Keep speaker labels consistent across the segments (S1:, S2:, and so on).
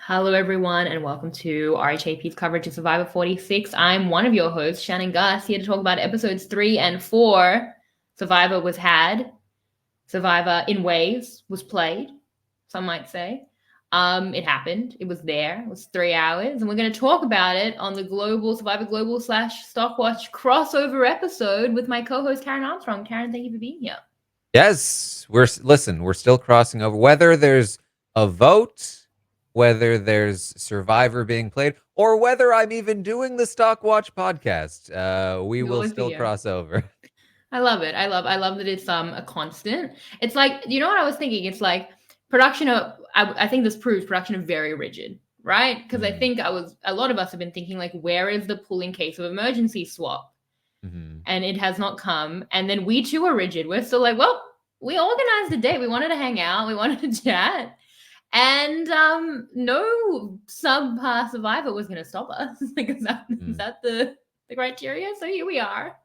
S1: Hello, everyone, and welcome to RHAP's coverage of Survivor 46. I'm one of your hosts, Shannon Guss, here to talk about episodes 3 and 4. Survivor was had. Survivor in waves was played, some might say. It happened. It was there. It was 3 hours, and we're going to talk about it on the Survivor Global / Stockwatch crossover episode with my co-host Taran Armstrong. Taran, thank you for being here.
S2: Yes, we're still crossing over. Whether there's a vote, whether there's Survivor being played, or whether I'm even doing the Stockwatch podcast, we will still cross over.
S1: I love it. I love that it's a constant. It's like, you know what I was thinking? It's like production of I think this proves production of very rigid, right? Because I think a lot of us have been thinking like, where is the pull in case of emergency swap? And it has not come. And then we too are rigid. We're still like, well, we organized a date. We wanted to hang out. We wanted to chat. And no subpar survivor was going to stop us. Like, is that the criteria? So here we are.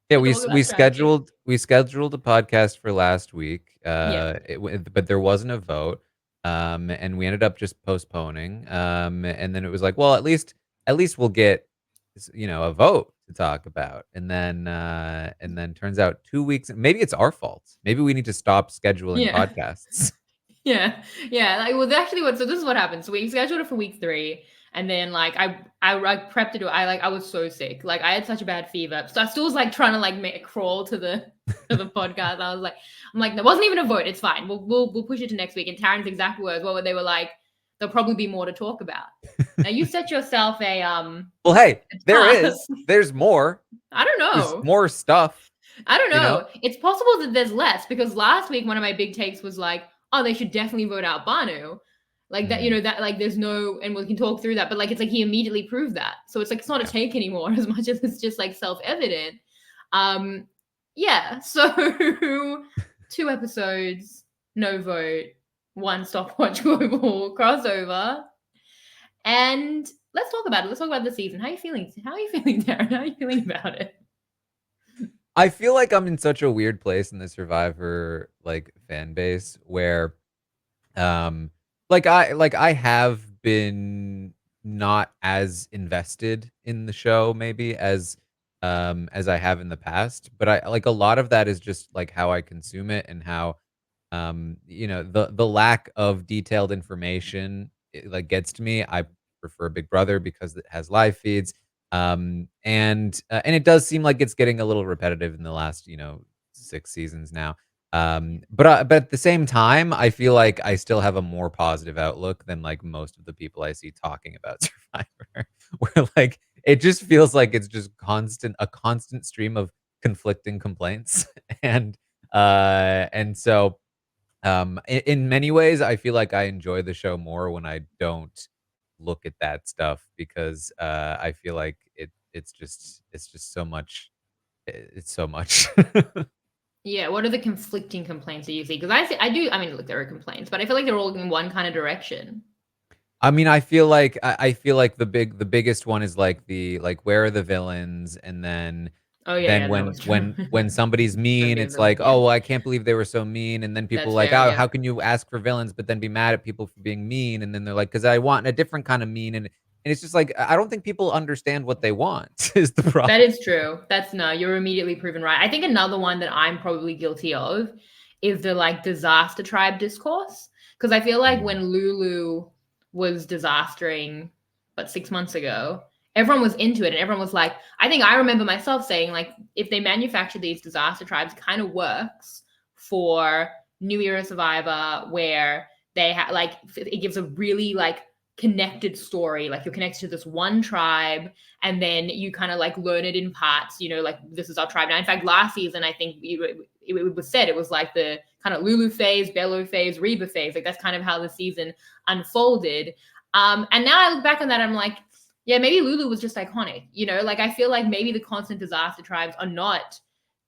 S2: Yeah, we scheduled a podcast for last week, but there wasn't a vote, and we ended up just postponing. And then it was like, well, at least we'll get a vote to talk about. And then turns out 2 weeks. Maybe it's our fault. Maybe we need to stop scheduling podcasts.
S1: Yeah. Like, well, actually, so this is what happened. So we scheduled it for week 3, and then like I prepped it. I was so sick. Like I had such a bad fever, so I still was like trying to like crawl to the podcast. I'm like, there wasn't even a vote. It's fine. We'll push it to next week. And Taran's exact words, what they were like, there'll probably be more to talk about. Now you set yourself a
S2: Well, hey, there's more.
S1: I don't know.
S2: There's more stuff.
S1: I don't know. It's possible that there's less, because last week one of my big takes was like, oh, they should definitely vote out Bhanu. Like that, that like there's no, and we can talk through that, but like it's like he immediately proved that. So it's like it's not a take anymore as much as it's just like self-evident. So 2 episodes, no vote, 1 Stopwatch Global crossover. And let's talk about it. Let's talk about the season. How are you feeling? Darren? How are you feeling about it?
S2: I feel like I'm in such a weird place in the Survivor like fan base where I have been not as invested in the show maybe as I have in the past, but I like a lot of that is just like how I consume it and how the lack of detailed information like gets to me. I prefer Big Brother because it has live feeds. And it does seem like it's getting a little repetitive in the last 6 seasons now. But at the same time, I feel like I still have a more positive outlook than like most of the people I see talking about Survivor, where like it just feels like it's just a constant stream of conflicting complaints. And so in many ways, I feel like I enjoy the show more when I don't look at that stuff, because I feel like it's just so much. It's so much.
S1: Yeah, what are the conflicting complaints that you see? Because I mean, look, there are complaints, but I feel like they're all in one kind of direction.
S2: I mean, I feel like the biggest one is like where are the villains? And then when somebody's mean, it's like, oh, well, I can't believe they were so mean. And then people are like, oh, how can you ask for villains but then be mad at people for being mean? And then they're like, because I want a different kind of mean. And it's just like, I don't think people understand what they want is the problem.
S1: That is true. You're immediately proven right. I think another one that I'm probably guilty of is the like disaster tribe discourse. Because I feel like when Lulu was disastering, but 6 months ago, everyone was into it, and everyone was like, I think I remember myself saying, like, if they manufacture these disaster tribes, it kind of works for New Era Survivor, where they have like it gives a really like connected story. Like you're connected to this one tribe, and then you kind of like learn it in parts, like this is our tribe now. In fact, last season, I think it was said it was like the kind of Lulu phase, Bello phase, Reba phase. Like that's kind of how the season unfolded. And now I look back on that, I'm like, yeah, maybe Lulu was just iconic. Like I feel like maybe the constant disaster tribes are not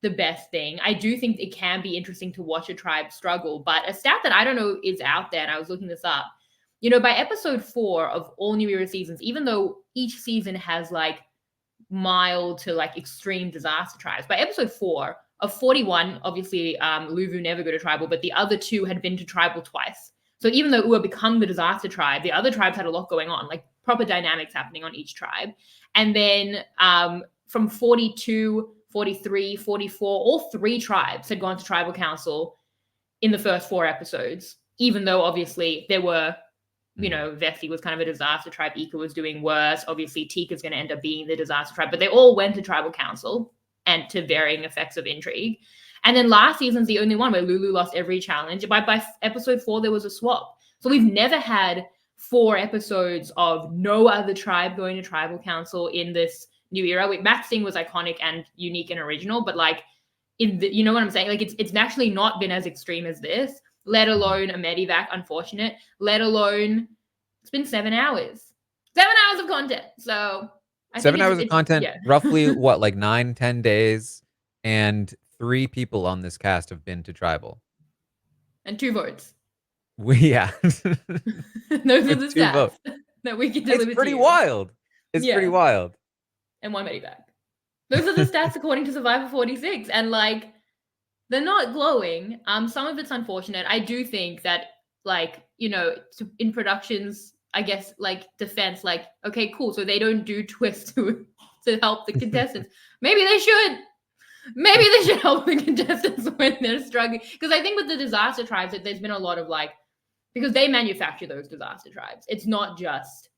S1: the best thing. I do think it can be interesting to watch a tribe struggle, but a stat that I don't know is out there, and I was looking this up. By episode 4 of all New Era seasons, even though each season has like mild to like extreme disaster tribes, by episode 4 of 41, obviously Luvu never go to tribal, but the other 2 had been to tribal twice. So even though Ua become the disaster tribe, the other tribes had a lot going on, like proper dynamics happening on each tribe. And then from 42, 43, 44, all three tribes had gone to tribal council in the first 4 episodes, even though obviously there were, Vesti was kind of a disaster tribe, Ika was doing worse. Obviously, Tika's going to end up being the disaster tribe, but they all went to tribal council and to varying effects of intrigue. And then last season's the only one where Lulu lost every challenge. By episode 4, there was a swap. So we've never had 4 episodes of no other tribe going to tribal council in this new era. Matt's thing was iconic and unique and original, but like, you know what I'm saying? Like it's actually not been as extreme as this, let alone a medivac, unfortunate, let alone it's been 7 hours. 7 hours of content. So I
S2: 7
S1: think
S2: hours of content,
S1: yeah.
S2: roughly what, like 9, 10 days, and 3 people on this cast have been to tribal.
S1: And 2 votes.
S2: Yeah.
S1: Those are the
S2: 2
S1: stats
S2: votes.
S1: that we can deliver
S2: It's pretty
S1: to you.
S2: wild. It's pretty wild.
S1: And 1 medivac. Those are the stats according to Survivor 46. And like, they're not glowing. Some of it's unfortunate. I do think that, like, in productions, I guess, like, defense, like, okay, cool. So they don't do twists to help the contestants. Maybe they should. Maybe they should help the contestants when they're struggling. Because I think with the disaster tribes, that there's been a lot of, like, because they manufacture those disaster tribes. It's not just,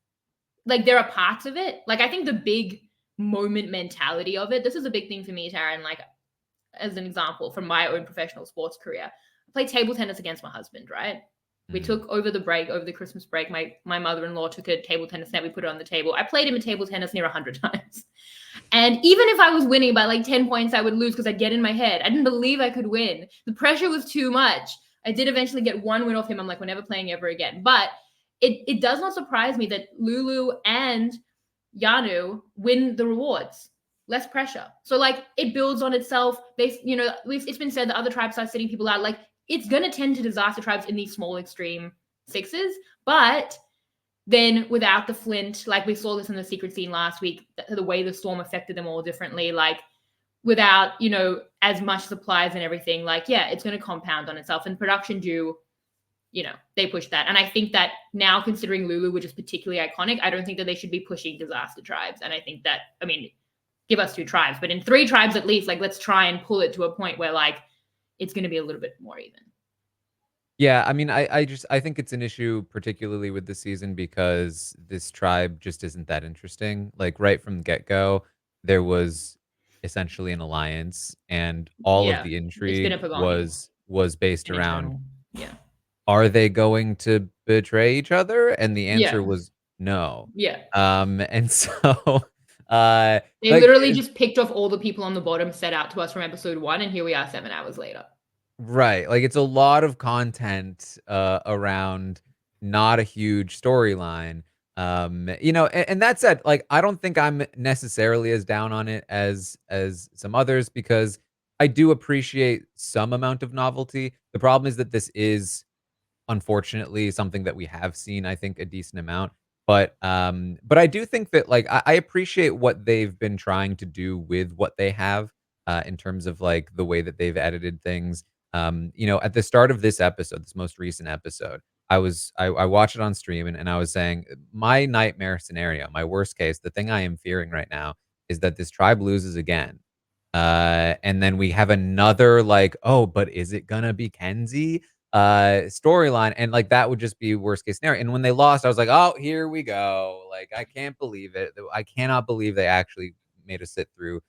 S1: like, there are parts of it. Like, I think the big moment mentality of it, this is a big thing for me, Taran, like, as an example from my own professional sports career, I played table tennis against my husband, right? We took over the Christmas break, my mother-in-law took a table tennis net, we put it on the table. I played him a table tennis near 100 times. And even if I was winning by like 10 points, I would lose because I'd get in my head. I didn't believe I could win. The pressure was too much. I did eventually get 1 win off him. I'm like, we're never playing ever again. But it does not surprise me that Lulu and Yanu win the rewards. Less pressure. So like it builds on itself. It's been said that other tribes start sitting people out. Like it's going to tend to disaster tribes in these small extreme 6s, but then without the flint, like we saw this in the secret scene last week, the way the storm affected them all differently, like without, as much supplies and everything, like, yeah, it's going to compound on itself. And production they push that. And I think that now, considering Lulu, which is particularly iconic, I don't think that they should be pushing disaster tribes. And I think that, give us 2 tribes, but in 3 tribes at least, like, let's try and pull it to a point where, like, it's going to be a little bit more even.
S2: Yeah, I think it's an issue, particularly with this season, because this tribe just isn't that interesting. Like, right from the get-go, there was essentially an alliance, and all of
S1: Yeah.
S2: the
S1: It's been a
S2: intrigue
S1: Pagani.
S2: was based
S1: An
S2: around,
S1: internal. Yeah.
S2: are they going to betray each other? And the answer
S1: Yeah.
S2: was no.
S1: Yeah.
S2: And so,
S1: They
S2: like,
S1: literally just picked off all the people on the bottom set out to us from episode 1, and here we are 7 hours later.
S2: right, like, it's a lot of content, around not a huge storyline, and that said, like, I don't think I'm necessarily as down on it as some others, because I do appreciate some amount of novelty. The problem is that this is, unfortunately, something that we have seen, I think, a decent amount. But I do think that, like, I appreciate what they've been trying to do with what they have, in terms of, like, the way that they've edited things. At the start of this episode, this most recent episode, I watched it on stream, and I was saying, my nightmare scenario, my worst case, the thing I am fearing right now is that this tribe loses again. And then we have another, like, oh, but is it gonna be Kenzie? Storyline, and like that would just be worst case scenario. And when they lost, I was like, oh, here we go. Like, I can't believe it. I cannot believe they actually made us sit through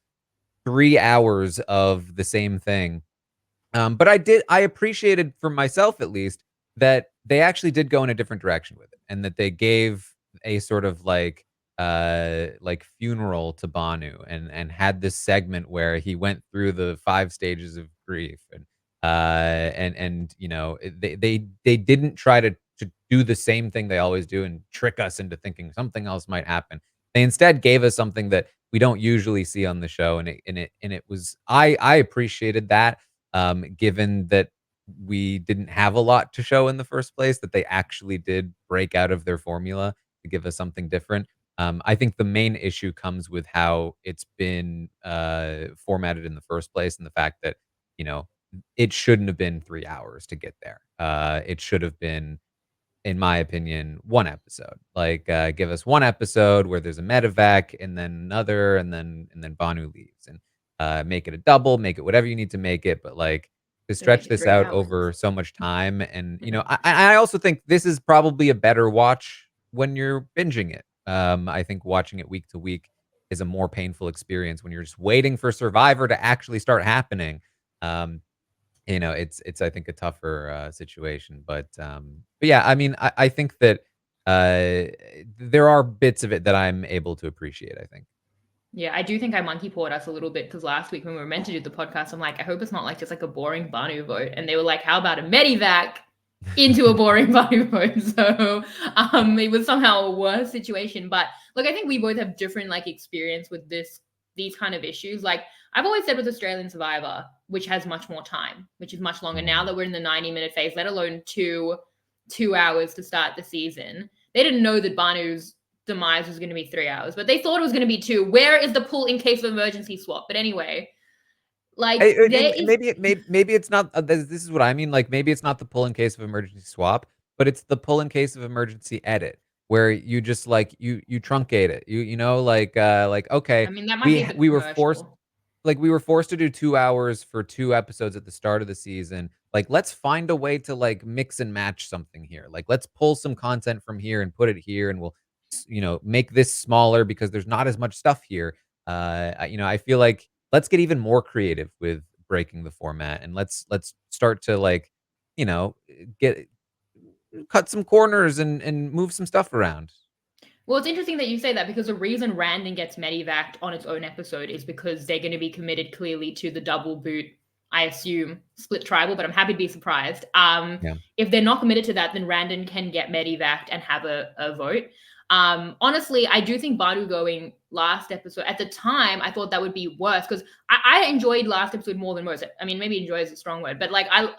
S2: 3 hours of the same thing. But I appreciated, for myself at least, that they actually did go in a different direction with it, and that they gave a sort of like funeral to Bhanu, and had this segment where he went through the 5 stages of grief, and they didn't try to do the same thing they always do and trick us into thinking something else might happen. They instead gave us something that we don't usually see on the show, and it was, I appreciated that, given that we didn't have a lot to show in the first place, that they actually did break out of their formula to give us something different. I think the main issue comes with how it's been formatted in the first place, and the fact that, it shouldn't have been 3 hours to get there. It should have been in my opinion, one episode. Like, give us one episode where there's a medevac and then another, and then Bhanu leaves, and make it a double, make it whatever you need to make it, but like to
S1: They make
S2: stretch
S1: it
S2: this
S1: 3
S2: out
S1: hours.
S2: over so much time, and
S1: Mhm.
S2: I also think this is probably a better watch when you're binging it. I think watching it week to week is a more painful experience when you're just waiting for Survivor to actually start happening. Um, it's I think a tougher, situation, but yeah, I mean, I think that, there are bits of it that I'm able to appreciate, I think.
S1: Yeah, I do think I monkey pawed us a little bit because last week when we were meant to do the podcast, I'm like, I hope it's not like just like a boring Banu vote. And they were like, how about a medivac into a boring Banu vote? So it was somehow a worse situation. But look, I think we both have different like experience with these kind of issues. Like I've always said with Australian Survivor, which has much more time, which is much longer now
S2: Mhm.
S1: that we're in the 90-minute phase, let alone two hours to start the season. They didn't know that Banu's demise was going to be 3 hours, but they thought it was going to be two. Where is the pull in case of emergency swap? But anyway, like there is.
S2: Maybe it's not, this is what I mean, like, maybe it's not the pull in case of emergency swap, but it's the pull in case of emergency edit, where you just, like, you truncate it. Like,
S1: I
S2: okay,
S1: mean, that might be a bit
S2: we were forced
S1: commercial.
S2: we were forced to do 2 hours for 2 episodes at the start of the season. Like, let's find a way to, like, mix and match something here. Like, let's pull some content from here and put it here, and we'll, make this smaller because there's not as much stuff here. I feel like let's get even more creative with breaking the format, and let's start to, like, you know, get cut some corners and move some stuff around.
S1: Well, it's interesting that you say that because the reason Randon gets medevaced on its own episode is because they're going to be committed clearly to the double boot, I assume, split tribal, but I'm happy to be surprised.
S2: Yeah.
S1: If they're not committed to that, then Randon can get medevaced and have a vote. Honestly, I do think Badu going last episode, at the time, I thought that would be worse because I enjoyed last episode more than most. I mean, maybe enjoy is a strong word, but like I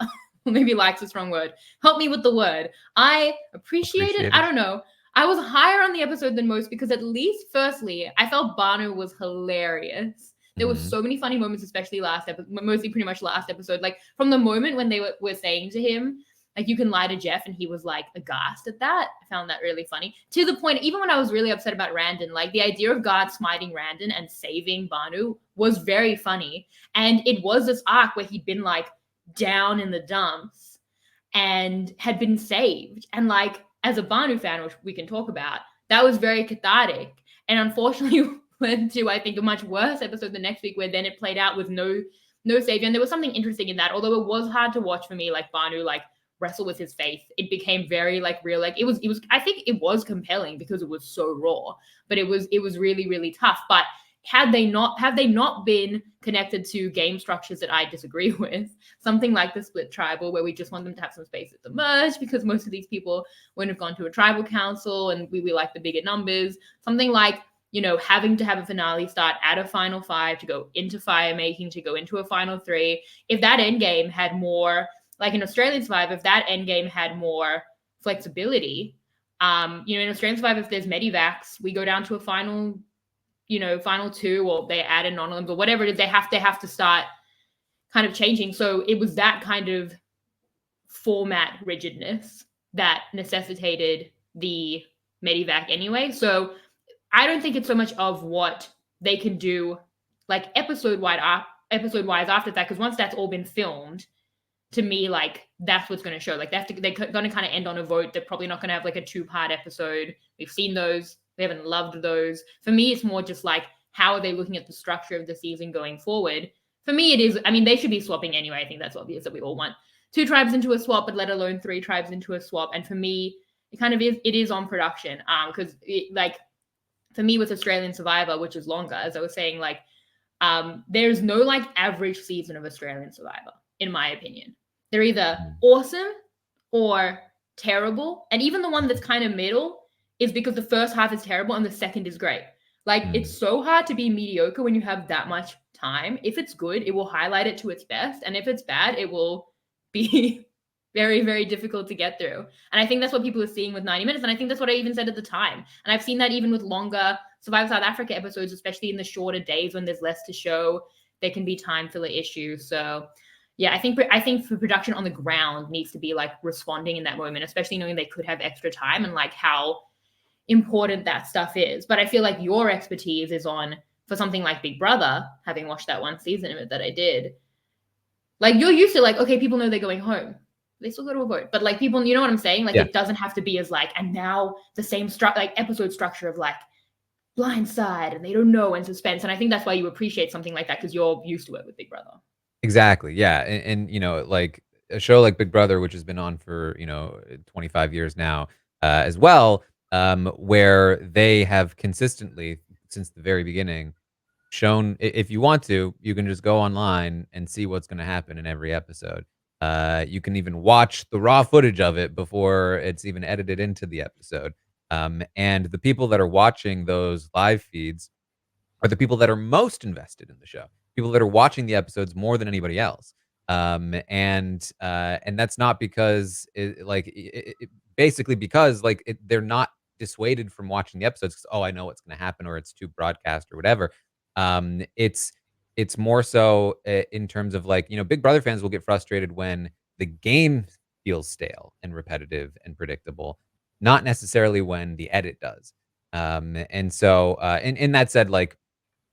S1: maybe likes a strong word. Help me with the word. I appreciated, I
S2: Appreciated.
S1: don't know, I was higher on the episode than most because at least, firstly, I felt Banu was hilarious. There was
S2: Mhm.
S1: so many funny moments, especially last episode, mostly pretty much last episode. Like from the moment when they were saying to him, like you can lie to Jeff, and he was like aghast at that. I found that really funny. To the point, even when I was really upset about Randon, like the idea of God smiting Randon and saving Banu was very funny. And it was this arc where he'd been like down in the dumps and had been saved. And like as a Banu fan, which we can talk about, that was very cathartic. And unfortunately led to, I think, a much worse episode the next week where then it played out with no savior. And there was something interesting in that, although it was hard to watch for me, like Banu like wrestle with his faith. It became very like real. Like it was I think it was compelling because it was so raw, but it was really, really tough. But have they not been connected to game structures that I disagree with, something like the split tribal where we just want them to have some space at the merge because most of these people wouldn't have gone to a tribal council and we like the bigger numbers, something like having to have a finale start at a final five to go into fire making to go into a final three. If that end game had more, like in Australian Survivor, if that end game had more flexibility, in Australian Survivor, if there's medivacs, we go down to a final two, or they add in non or whatever it is, they have to start kind of changing. So it was that kind of format rigidness that necessitated the medivac anyway. So I don't think it's so much of what they can do like episode wise after that, because once that's all been filmed, to me, like that's what's going to show. Like they're going to kind of end on a vote. They're probably not going to have like a two-part episode. We've seen those. We haven't loved those. For me, it's more just like how are they looking at the structure of the season going forward. For me, it is. I mean, they should be swapping anyway. I think that's obvious that we all want two tribes into a swap, but let alone three tribes into a swap. And for me, it kind of is. It is on production. Because like for me with Australian Survivor, which is longer, as I was saying, like there's no like average season of Australian Survivor, in my opinion. They're either
S2: Mhm.
S1: awesome or terrible. And even the one that's kind of middle is because the first half is terrible and the second is great. Like
S2: Mhm.
S1: it's so hard to be mediocre when you have that much time. If it's good, it will highlight it to its best. And if it's bad, it will be very, very difficult to get through. And I think that's what people are seeing with 90 minutes. And I think that's what I even said at the time. And I've seen that even with longer Survivor South Africa episodes, especially in the shorter days when there's less to show, there can be time filler issues. So Yeah, I think for production on the ground needs to be like responding in that moment, especially knowing they could have extra time and like how important that stuff is. But I feel like your expertise is on for something like Big Brother, having watched that one season of it that I did. Like you're used to like, okay, people know they're going home. They still go to a vote. But like people, you know what I'm saying? Like
S2: Yeah.
S1: it doesn't have to be as like, and now the same like episode structure of like blindside and they don't know and suspense. And I think that's why you appreciate something like that because you're used to it with Big Brother.
S2: Exactly, yeah, and, like, a show like Big Brother, which has been on for, 25 years now, as well, where they have consistently, since the very beginning, shown if you want to, you can just go online and see what's gonna happen in every episode. You can even watch the raw footage of it before it's even edited into the episode, and the people that are watching those live feeds are the people that are most invested in the show, people that are watching the episodes more than anybody else. And that's not because basically because they're not dissuaded from watching the episodes because oh I know what's going to happen or it's too broadcast or whatever. It's more so in terms of Big Brother fans will get frustrated when the game feels stale and repetitive and predictable, not necessarily when the edit does. And so, and that said,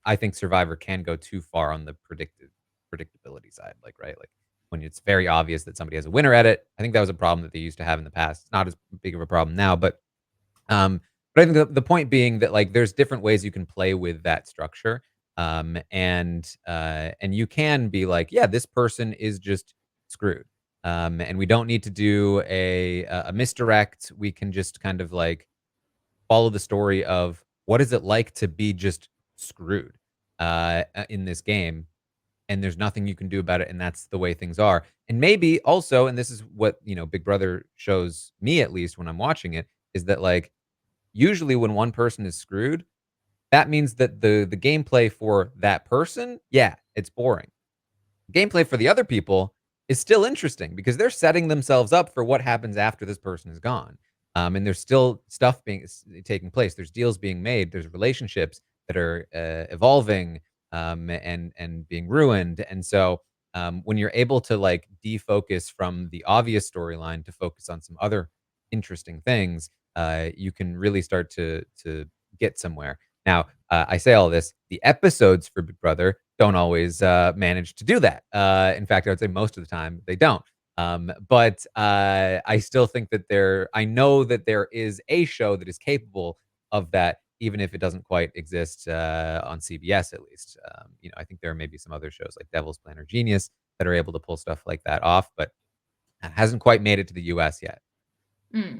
S2: I think Survivor can go too far on the predictability side, right? Like when it's very obvious that somebody has a winner edit. I think that was a problem that they used to have in the past. It's not as big of a problem now, um, but I think the point being that there's different ways you can play with that structure, and you can be like, yeah, this person is just screwed, and we don't need to do a misdirect. We can just kind of follow the story of what is it like to be just screwed in this game, and there's nothing you can do about it, and that's the way things are. And maybe also, and this is what Big Brother shows me at least when I'm watching it, is that usually when one person is screwed, that means that the gameplay for that person, yeah, it's boring. Gameplay for the other people is still interesting because they're setting themselves up for what happens after this person is gone. And there's still stuff taking place. There's deals being made. There's relationships that are evolving and being ruined. And so when you're able to defocus from the obvious storyline to focus on some other interesting things, you can really start to get somewhere. Now, I say all this, the episodes for Big Brother don't always manage to do that. In fact, I would say most of the time they don't. But I still think that I know that there is a show that is capable of that, even if it doesn't quite exist on CBS at least. I think there are maybe some other shows like Devil's Plan or Genius that are able to pull stuff like that off, but it hasn't quite made it to the US yet.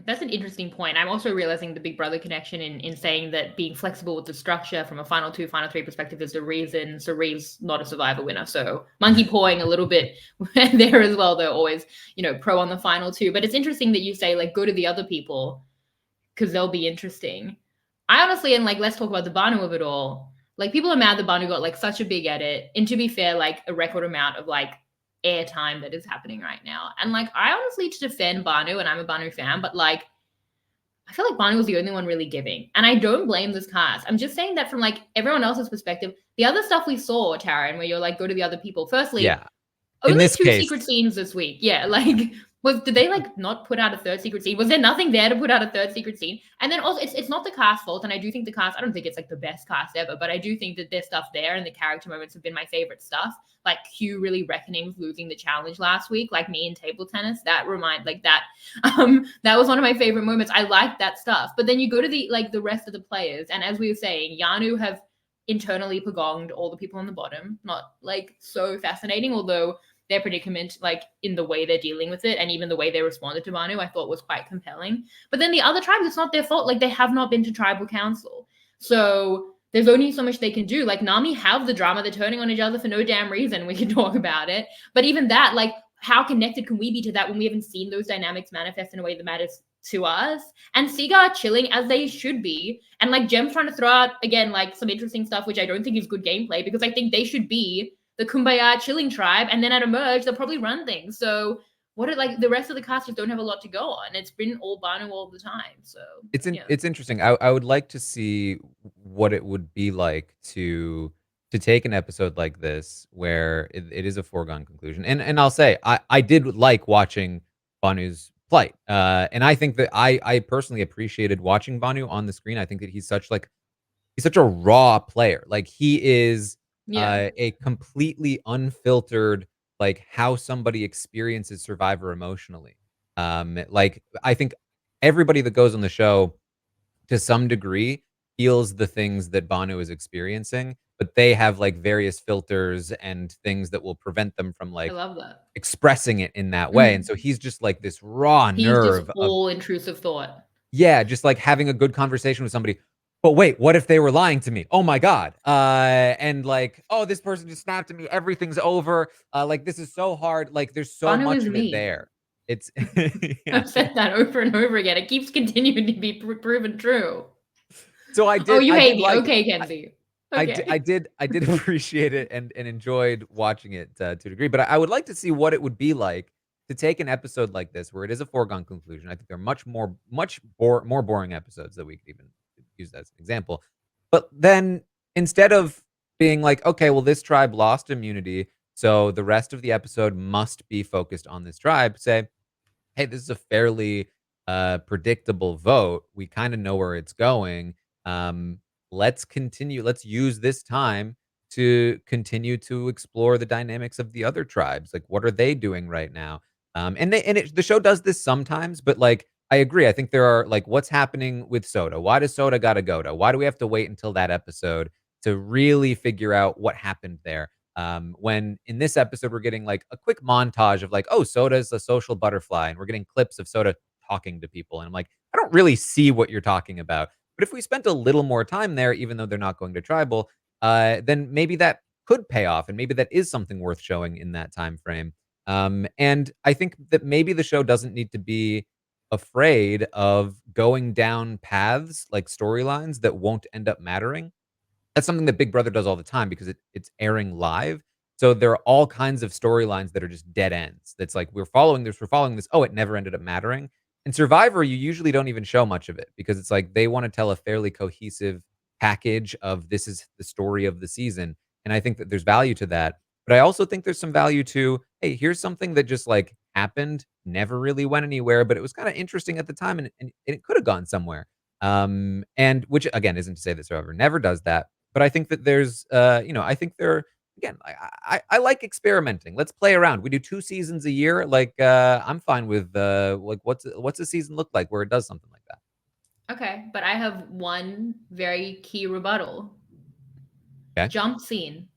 S1: That's an interesting point. I'm also realizing the Big Brother connection in saying that being flexible with the structure from a final two, final three perspective is the reason Sarie's not a Survivor winner. So monkey pawing a little bit there as well, though, always, pro on the final two. But it's interesting that you say, go to the other people because they'll be interesting. I honestly, and let's talk about the Bhanu of it all. People are mad that Bhanu got such a big edit. And to be fair, a record amount of airtime that is happening right now. And I honestly to defend Bhanu, and I'm a Bhanu fan, but I feel like Bhanu was the only one really giving. And I don't blame this cast. I'm just saying that from everyone else's perspective. The other stuff we saw, Taran, where you're go to the other people. Firstly,
S2: Yeah. In
S1: only
S2: this
S1: two
S2: case,
S1: secret scenes this week. Yeah, did they not put out a third secret scene? Was there nothing there to put out a third secret scene? And then also it's not the cast fault, and I do think the cast, I don't think it's the best cast ever, but I do think that there's stuff there and the character moments have been my favorite stuff. Hugh really reckoning with losing the challenge last week, me in table tennis. That that was one of my favorite moments. I like that stuff. But then you go to the rest of the players, and as we were saying, Yanu have internally pagonged all the people on the bottom. Not so fascinating, although their predicament, in the way they're dealing with it and even the way they responded to Bhanu, I thought was quite compelling. But then the other tribes, it's not their fault. They have not been to tribal council. So there's only so much they can do. Nami have the drama. They're turning on each other for no damn reason. We can talk about it. But even that, how connected can we be to that when we haven't seen those dynamics manifest in a way that matters to us? And Siga chilling as they should be. And Jem's trying to throw out, again, some interesting stuff, which I don't think is good gameplay because I think they should be the Kumbaya chilling tribe, and then at Emerge, they'll probably run things. So what are the rest of the cast just don't have a lot to go on. It's been all Bhanu all the time. So
S2: it's interesting. I would like to see what it would be like to to take an episode like this where it is a foregone conclusion, and I'll say I did like watching Banu's plight, and I think that I personally appreciated watching Banu on the screen. I think that he's such a raw player. Like he is
S1: Yeah,
S2: a completely unfiltered, like how somebody experiences Survivor emotionally. Like I think everybody that goes on the show to some degree feels the things that Banu is experiencing, but they have like various filters and things that will prevent them from
S1: I
S2: like
S1: love that.
S2: expressing it in that way. And
S1: Mhm.
S2: so he's just like this raw
S1: He's just
S2: nerve of
S1: full intrusive thought.
S2: yeah, just like having a good conversation with somebody. But wait, what if they were lying to me? Oh my god. And like, oh, this person just snapped at me. Everything's over. Like this is so hard. Like there's so
S1: Bhanu
S2: much
S1: is
S2: of it
S1: me.
S2: there. It's yeah.
S1: I've said that over and over again. It keeps continuing to be proven true.
S2: So
S1: Oh, you
S2: I
S1: hate
S2: did
S1: me.
S2: like
S1: Okay, Kenzie. Okay.
S2: I did appreciate it and enjoyed watching it, to a degree, but I would like to see what it would be like to take an episode like this where it is a foregone conclusion. I think there are more boring episodes that we could even use as an example. But then instead of being like, "Okay, well, this tribe lost immunity, so the rest of the episode must be focused on this tribe," say, hey, this is a fairly predictable vote. We kind of know where it's going. Um, let's continue. Let's use this time to continue to explore the dynamics of the other tribes. Like, what are they doing right now? The show does this sometimes, but like, I agree. I think there are like, what's happening with Soda? Why does Soda got to go to? Why do we have to wait until that episode to really figure out what happened there? When in this episode we're getting like a quick montage of like, oh, Soda's a social butterfly, and we're getting clips of Soda talking to people, and I'm like, I don't really see what you're talking about. But if we spent a little more time there, even though they're not going to tribal, then maybe that could pay off, and maybe that is something worth showing in that time frame. And I think that maybe the show doesn't need to be afraid of going down paths like storylines that won't end up mattering. That's something that Big Brother does all the time because it's airing live. So there are all kinds of storylines that are just dead ends. That's like we're following this. Oh, it never ended up mattering. In Survivor, you usually don't even show much of it because it's like they want to tell a fairly cohesive package of this is the story of the season. And I think that there's value to that. But I also think there's some value to, hey, here's something that just like happened, never really went anywhere, but it was kind of interesting at the time and it could have gone somewhere. And which again isn't to say that Survivor never does that, but I think that there's, I think there again, I like experimenting. Let's play around. We do 2 seasons a year. Like, I'm fine with, like, what's a season look like where it does something like that?
S1: Okay, but I have one very key rebuttal.
S2: Okay.
S1: Jump scene.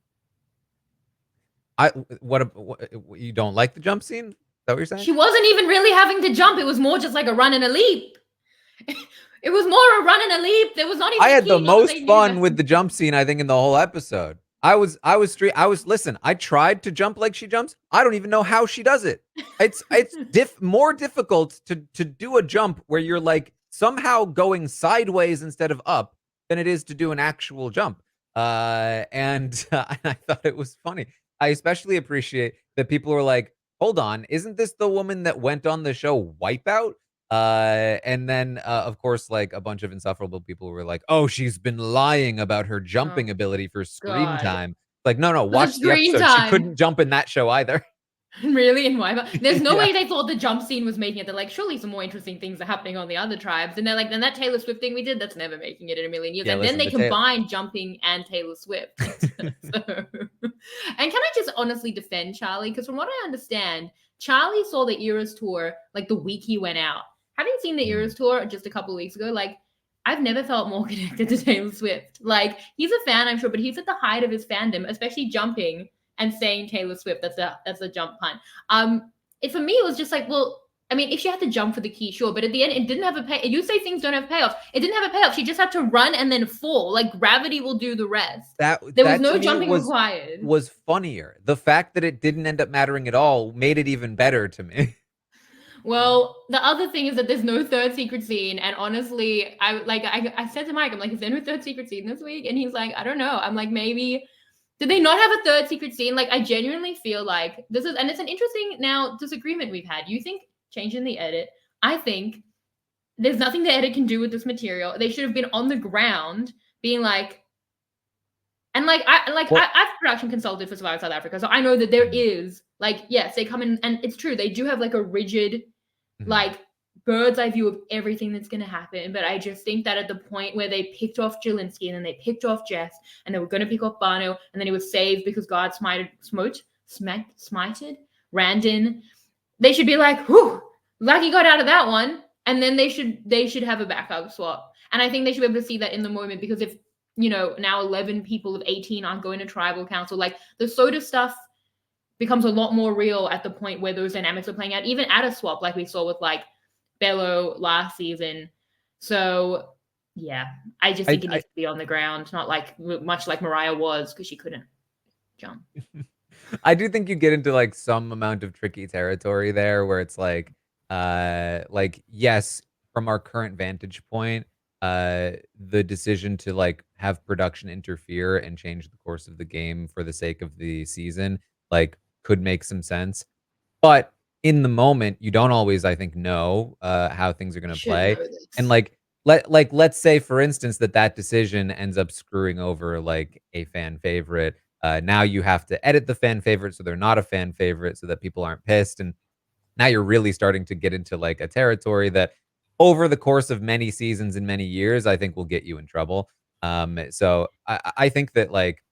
S2: I what you don't like the jump scene? Is that what you're saying?
S1: She wasn't even really having to jump. It was more just like a run and a leap. It was more a run and a leap. There was not
S2: I
S1: even a
S2: had the
S1: key, not that
S2: most
S1: they knew
S2: fun
S1: that.
S2: with the jump scene, I think, in the whole episode. Listen, I tried to jump like she jumps. I don't even know how she does it. It's more difficult to do a jump where you're like somehow going sideways instead of up than it is to do an actual jump. And I thought it was funny. I especially appreciate that people were like, "Hold on, isn't this the woman that went on the show Wipeout?" And then, of course, like a bunch of insufferable people were like, "Oh, she's been lying about her
S1: Oh
S2: jumping ability for screen
S1: God.
S2: time." Like, no, no,
S1: For the
S2: watch the
S1: screen
S2: episode. She
S1: time.
S2: couldn't jump in that show either.
S1: Really? And why? There's no
S2: Yeah,
S1: way they thought the jump scene was making it. They're like, surely some more interesting things are happening on the other tribes. And they're like, then that Taylor Swift thing we did, that's never making it in a million years.
S2: yeah.
S1: And then
S2: Listen,
S1: they
S2: the tail.
S1: combined jumping and Taylor Swift. So, and can I just honestly defend Charlie? Because from what I understand, Charlie saw the Eras tour like the week he went out. Having seen the
S2: Mm,
S1: Eras tour just a couple of weeks ago, like I've never felt more connected to Taylor Swift. Like he's a fan, I'm sure, but he's at the height of his fandom, especially jumping and saying Taylor Swift. That's a jump punt. It for me it was just like, well, I mean, if she had to jump for the key, sure, but at the end, it didn't have a pay. You say things don't have payoff. It didn't have a payoff. She just had to run and then fall. Like gravity will do the rest.
S2: that
S1: There was
S2: that to
S1: no
S2: me
S1: jumping required.
S2: was funnier. The fact that it didn't end up mattering at all made it even better to me.
S1: Well, the other thing is that there's no third secret scene, and honestly, I said to Mike, I'm like, is there no third secret scene this week? And he's like, I don't know. I'm like, maybe did they not have a third secret scene? Like, I genuinely feel like this is, and it's an interesting now disagreement we've had. You think changing the edit? I think there's nothing the edit can do with this material. They should have been on the ground, being like, And
S2: Well
S1: I've production consulted for Survivor South Africa, so I know that there
S2: Mhm,
S1: is like, yes, they come in, and it's true, they do have like a rigid,
S2: mhm.
S1: like, bird's eye view of everything that's gonna happen. But I just think that at the point where they picked off Jelinski, and then they picked off Jess, and they were gonna pick off Bhanu, and then he was saved because God smited Randon, they should be like, whew, lucky got out of that one. And then they should have a backup swap. And I think they should be able to see that in the moment, because if now 11 people of 18 aren't going to tribal council, like the soda stuff becomes a lot more real at the point where those dynamics are playing out, even at a swap, like we saw with like Bello last season. So yeah, I just think it
S2: I
S1: needs to be on the ground, not like much like Mariah was, because she couldn't jump.
S2: I do think you get into, like, some amount of tricky territory there where it's like, yes, from our current vantage point, the decision to, like, have production interfere and change the course of the game for the sake of the season, like, could make some sense. But in the moment, you don't always, I think, know, how things are
S1: You
S2: gonna
S1: should
S2: play.
S1: know
S2: And,
S1: this.
S2: like, let's say, for instance, that decision ends up screwing over, like, a fan favorite. Now you have to edit the fan favorite so they're not a fan favorite so that people aren't pissed, and now you're really starting to get into, like, a territory that over the course of many seasons and many years, I think will get you in trouble. So I think that, like,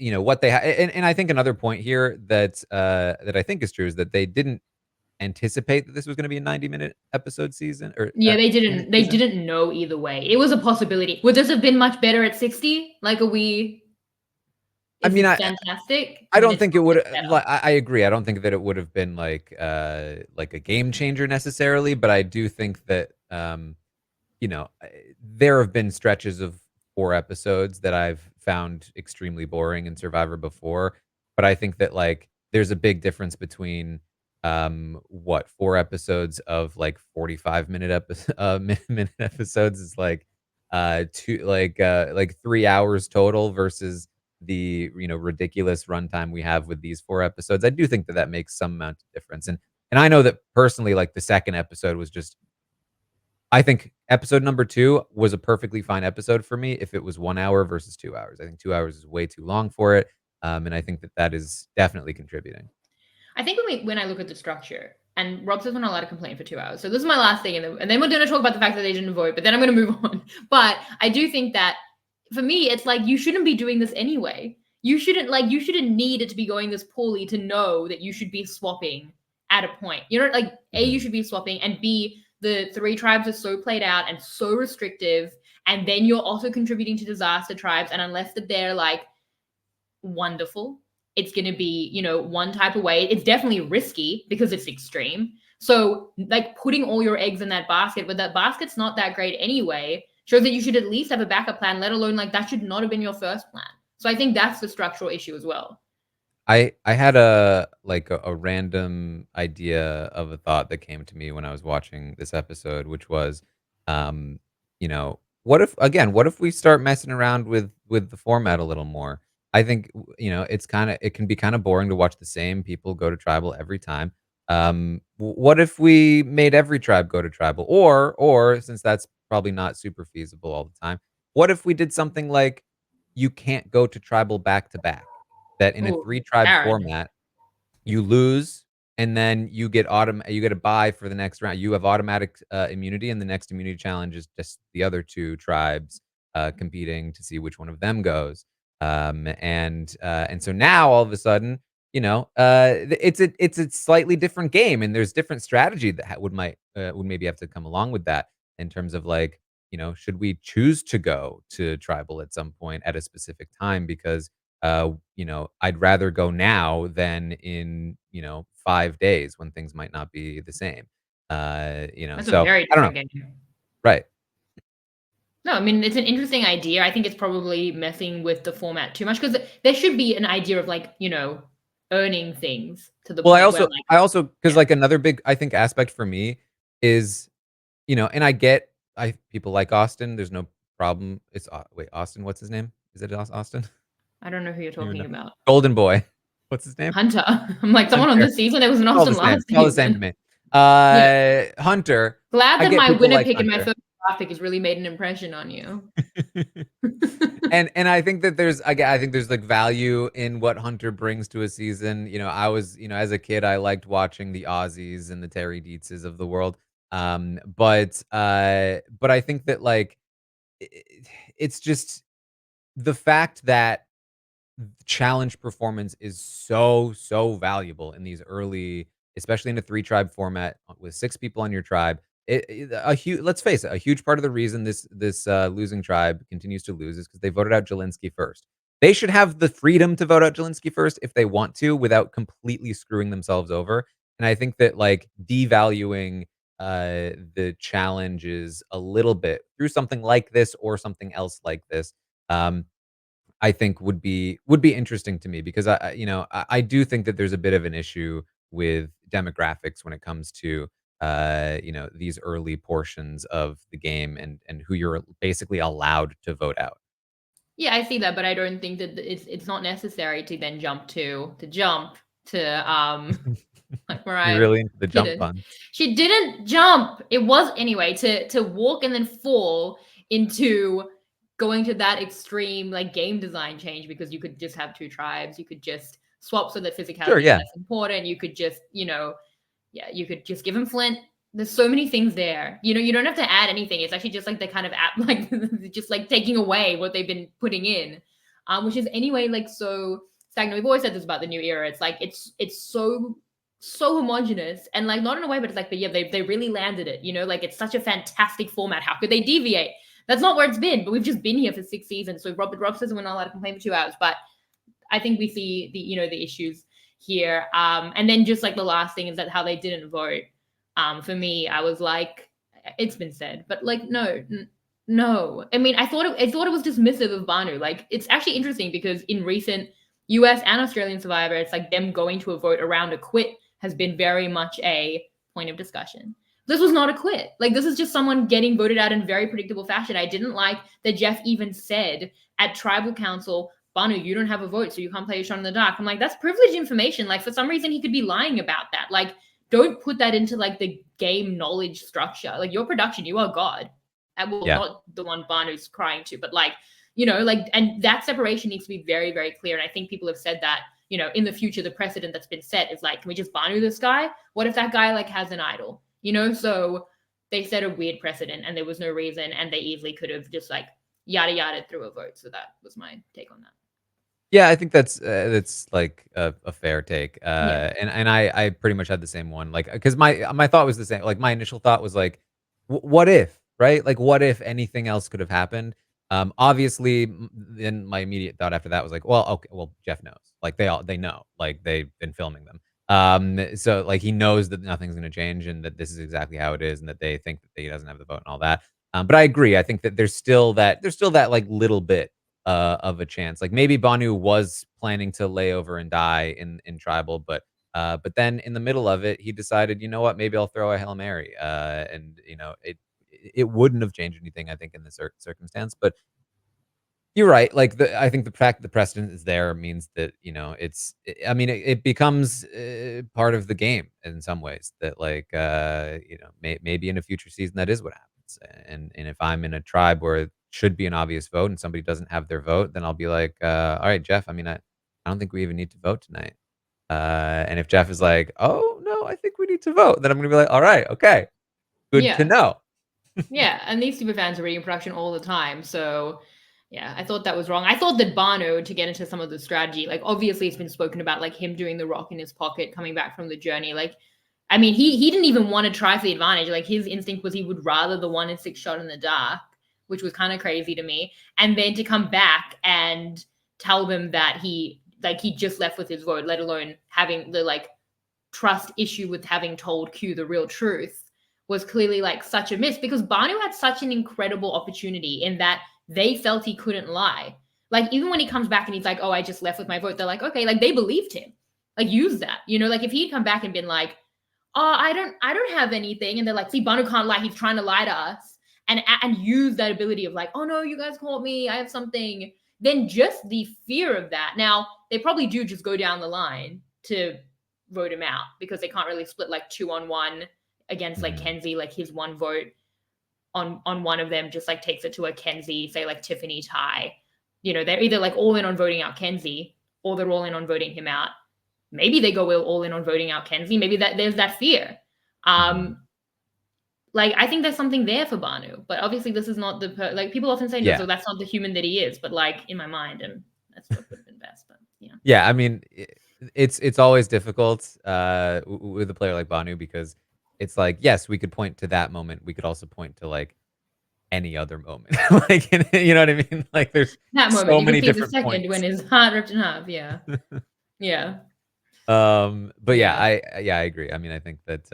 S2: what they and I think another point here that I think is true is that they didn't anticipate that this was gonna be a 90-minute episode season or,
S1: Yeah, they
S2: minute
S1: didn't they
S2: season.
S1: didn't know either way. It was a possibility. Would this have been much better at 60? Like,
S2: I
S1: is
S2: mean,
S1: it
S2: I
S1: fantastic?
S2: I
S1: I mean,
S2: don't
S1: it's
S2: think it
S1: not
S2: would,
S1: getting better.
S2: I agree. I don't think that it would have been like a game changer necessarily, but I do think that, there have been stretches of 4 episodes that I've found extremely boring in Survivor before, but I think that, like, there's a big difference between, 4 episodes of, like, 45-minute minute episodes is, like, 2 like 3 hours total versus the, ridiculous runtime we have with these 4 episodes. I do think that that makes some amount of difference, and I know that personally, like, the 2nd episode was just I think episode number 2 was a perfectly fine episode for me if it was 1 hour versus 2 hours. I think 2 hours is way too long for it, and I think that that is definitely contributing.
S1: I think when I look at the structure, and Rob says we're not allowed to complain for 2 hours. So this is my last thing, and then we're going to talk about the fact that they didn't vote. But then I'm going to move on. But I do think that for me, it's like you shouldn't be doing this anyway. You shouldn't need it to be going this poorly to know that you should be swapping at a point. Like A, you
S2: Mhm.
S1: should be swapping, and B, the three tribes are so played out and so restrictive, and then you're also contributing to disaster tribes. And unless that they're like wonderful, it's going to be, one type of way. It's definitely risky because it's extreme. So, like putting all your eggs in that basket, but that basket's not that great anyway, shows that you should at least have a backup plan, let alone like that should not have been your first plan. So, I think that's the structural issue as well.
S2: I had a random idea of a thought that came to me when I was watching this episode, which was, um, what if we start messing around with the format a little more? I think it can be kind of boring to watch the same people go to tribal every time. What if we made every tribe go to tribal, or since that's probably not super feasible all the time, what if we did something like you can't go to tribal back to back? That in a
S1: Oh,
S2: 3 tribe
S1: Taran.
S2: format, you lose, and then you get a bye for the next round. You have automatic, immunity, and the next immunity challenge is just the other 2 tribes, competing to see which one of them goes. And so now all of a sudden, it's a slightly different game, and there's different strategy that would maybe have to come along with that in terms of, like, should we choose to go to tribal at some point at a specific time because I'd rather go now than in, 5 days when things might not be the same.
S1: That's a
S2: So
S1: very
S2: I don't know.
S1: different game.
S2: Right.
S1: No, I mean it's an interesting idea. I think it's probably messing with the format too much, because there should be an idea of like, earning things to the
S2: Well,
S1: point where like,
S2: I also because
S1: yeah.
S2: like another big I think aspect for me is, and I get I people like Austin. There's no problem. It's wait, Austin. What's his name? Is it Austin?
S1: I don't know who you're
S2: I don't even
S1: talking
S2: know.
S1: about.
S2: Golden Boy. What's his name?
S1: Hunter. I'm like, someone on
S2: Hunter.
S1: this season, there was an
S2: All the
S1: Austin
S2: same.
S1: last
S2: It's all the same to
S1: season.
S2: me.
S1: Yeah.
S2: Hunter.
S1: Glad
S2: I
S1: that
S2: get
S1: my
S2: people
S1: winner
S2: like
S1: pick in my
S2: Hunter.
S1: first graphic has really made an impression on you.
S2: And I think that I think there's like value in what Hunter brings to a season. I was, as a kid, I liked watching the Aussies and the Terry Dietzes of the world. But I think that like i- i- it's just the fact that challenge performance is so valuable in these early, especially in a 3 tribe format with 6 people on your tribe. A huge Let's face it, a huge part of the reason this losing tribe continues to lose is because they voted out Jelinski first. They should have the freedom to vote out Jelinski first if they want to without completely screwing themselves over. And I think that like devaluing the challenges a little bit through something like this or something else like this, um, I think would be interesting to me because I do think that there's a bit of an issue with demographics when it comes to these early portions of the game and who you're basically allowed to vote out.
S1: Yeah, I see that, but I don't think that it's not necessary to then jump to like
S2: You're
S1: Mariah
S2: really into the jump
S1: didn't.
S2: puns.
S1: She didn't jump. It was anyway to walk and then fall into going to that extreme like game design change because you could just have two tribes. You could just swap so that
S2: Sure,
S1: physicality is
S2: yeah.
S1: less important. You could just, yeah, you could just give him Flint. There's so many things there. You don't have to add anything. It's actually just like the kind of app, like just like taking away what they've been putting in, which is anyway like so stagnant. We've always said this about the new era. It's like it's so homogenous and like not in a way, but it's like, but yeah, they really landed it. Like it's such a fantastic format. How could they deviate? That's not where it's been. But we've just been here for 6 seasons. So Rob says we're not allowed to complain for 2 hours, but I think we see the issues here. And then just like the last thing is that how they didn't vote. For me, I was like, it's been said, but like no. I mean, I thought it was dismissive of Bhanu. Like it's actually interesting because in recent US and Australian Survivor, it's like them going to a vote around a quit has been very much a point of discussion. This was not a quit. Like this is just someone getting voted out in very predictable fashion. I didn't like that Jeff even said at tribal council, Bhanu, you don't have a vote, so you can't play a shot in the dark. I'm like, that's privileged information. Like, for some reason, he could be lying about that. Like, don't put that into like the game knowledge structure. Like, your production, you are God. Well,
S2: Yeah.
S1: not the one Bhanu's crying to, but like, like, and that separation needs to be very, very clear. And I think people have said that, in the future, the precedent that's been set is like, can we just Bhanu this guy? What if that guy like has an idol? So they set a weird precedent and there was no reason, and they easily could have just like yada yada through a vote. So that was my take on that.
S2: Yeah, I think that's like a fair take.
S1: Yeah.
S2: And I pretty much had the same one. Like, because my thought was the same. Like, my initial thought was like, what if, right? Like, what if anything else could have happened? Obviously, then my immediate thought after that was like, well, okay, well, Jeff knows. Like, they know. Like, they've been filming them. So like he knows that nothing's going to change and that this is exactly how it is, and that they think that he doesn't have the vote and all that. But I agree. I think that there's still that like little bit of a chance. Like maybe Banu was planning to lay over and die in tribal, but then in the middle of it, he decided, you know what, maybe I'll throw a Hail Mary. And it wouldn't have changed anything, I think, in this circumstance. But you're right. Like I think the fact that the precedent is there means that I mean, it becomes part of the game in some ways. That like maybe in a future season that is what happens. And if I'm in a tribe where it should be an obvious vote and somebody doesn't have their vote, then I'll be like, all right, Jeff. I mean, I don't think we even need to vote tonight. And if Jeff is like, oh no, I think we need to vote, then I'm gonna be like, all right, okay, good to
S1: Yeah.
S2: know.
S1: Yeah. And these super fans are reading production all the time. So yeah, I thought that was wrong. I thought that Bano, to get into some of the strategy, like obviously it's been spoken about, like him doing the rock in his pocket, coming back from the journey. Like, I mean, he didn't even want to try for the advantage. Like his instinct was he would rather the 1 in 6 shot in the dark, which was kind of crazy to me. And then to come back and tell them that he just left with his vote, let alone having the like trust issue with having told Q the real truth, was clearly like such a miss because Banu had such an incredible opportunity in that they felt he couldn't lie. Like even when he comes back and he's like, "Oh, I just left with my vote," they're like, "Okay," like they believed him. Like use that, like if he'd come back and been like, "Oh, I don't have anything," and they're like, "See, Banu can't lie. He's trying to lie to us," and use that ability of like, "Oh no, you guys caught me. I have something." Then just the fear of that. Now they probably do just go down the line to vote him out because they can't really split like 2-on-1 against like
S2: Mhm.
S1: Kenzie, like his one vote. on one of them just like takes it to a Kenzie, say like Tiffany tie. They're either like all in on voting out Kenzie, or they're all in on voting him out. Maybe they go all in on voting out Kenzie. Maybe there's that fear.
S2: Mhm.
S1: Like I think there's something there for Bhanu, but obviously this is not like people often say no,
S2: Yeah.
S1: so that's not the human that he is. But like in my mind, and that's what would have been best. But yeah,
S2: Yeah, I mean, it's always difficult, with a player like Banu because it's like, yes, we could point to that moment. We could also point to, like, any other moment. Like, you know what I mean? Like, there's
S1: that moment
S2: so
S1: you could
S2: many
S1: see the
S2: different
S1: second when
S2: points.
S1: his heart ripped in half. Yeah, yeah,
S2: But yeah,
S1: yeah.
S2: I agree. I mean, I think that,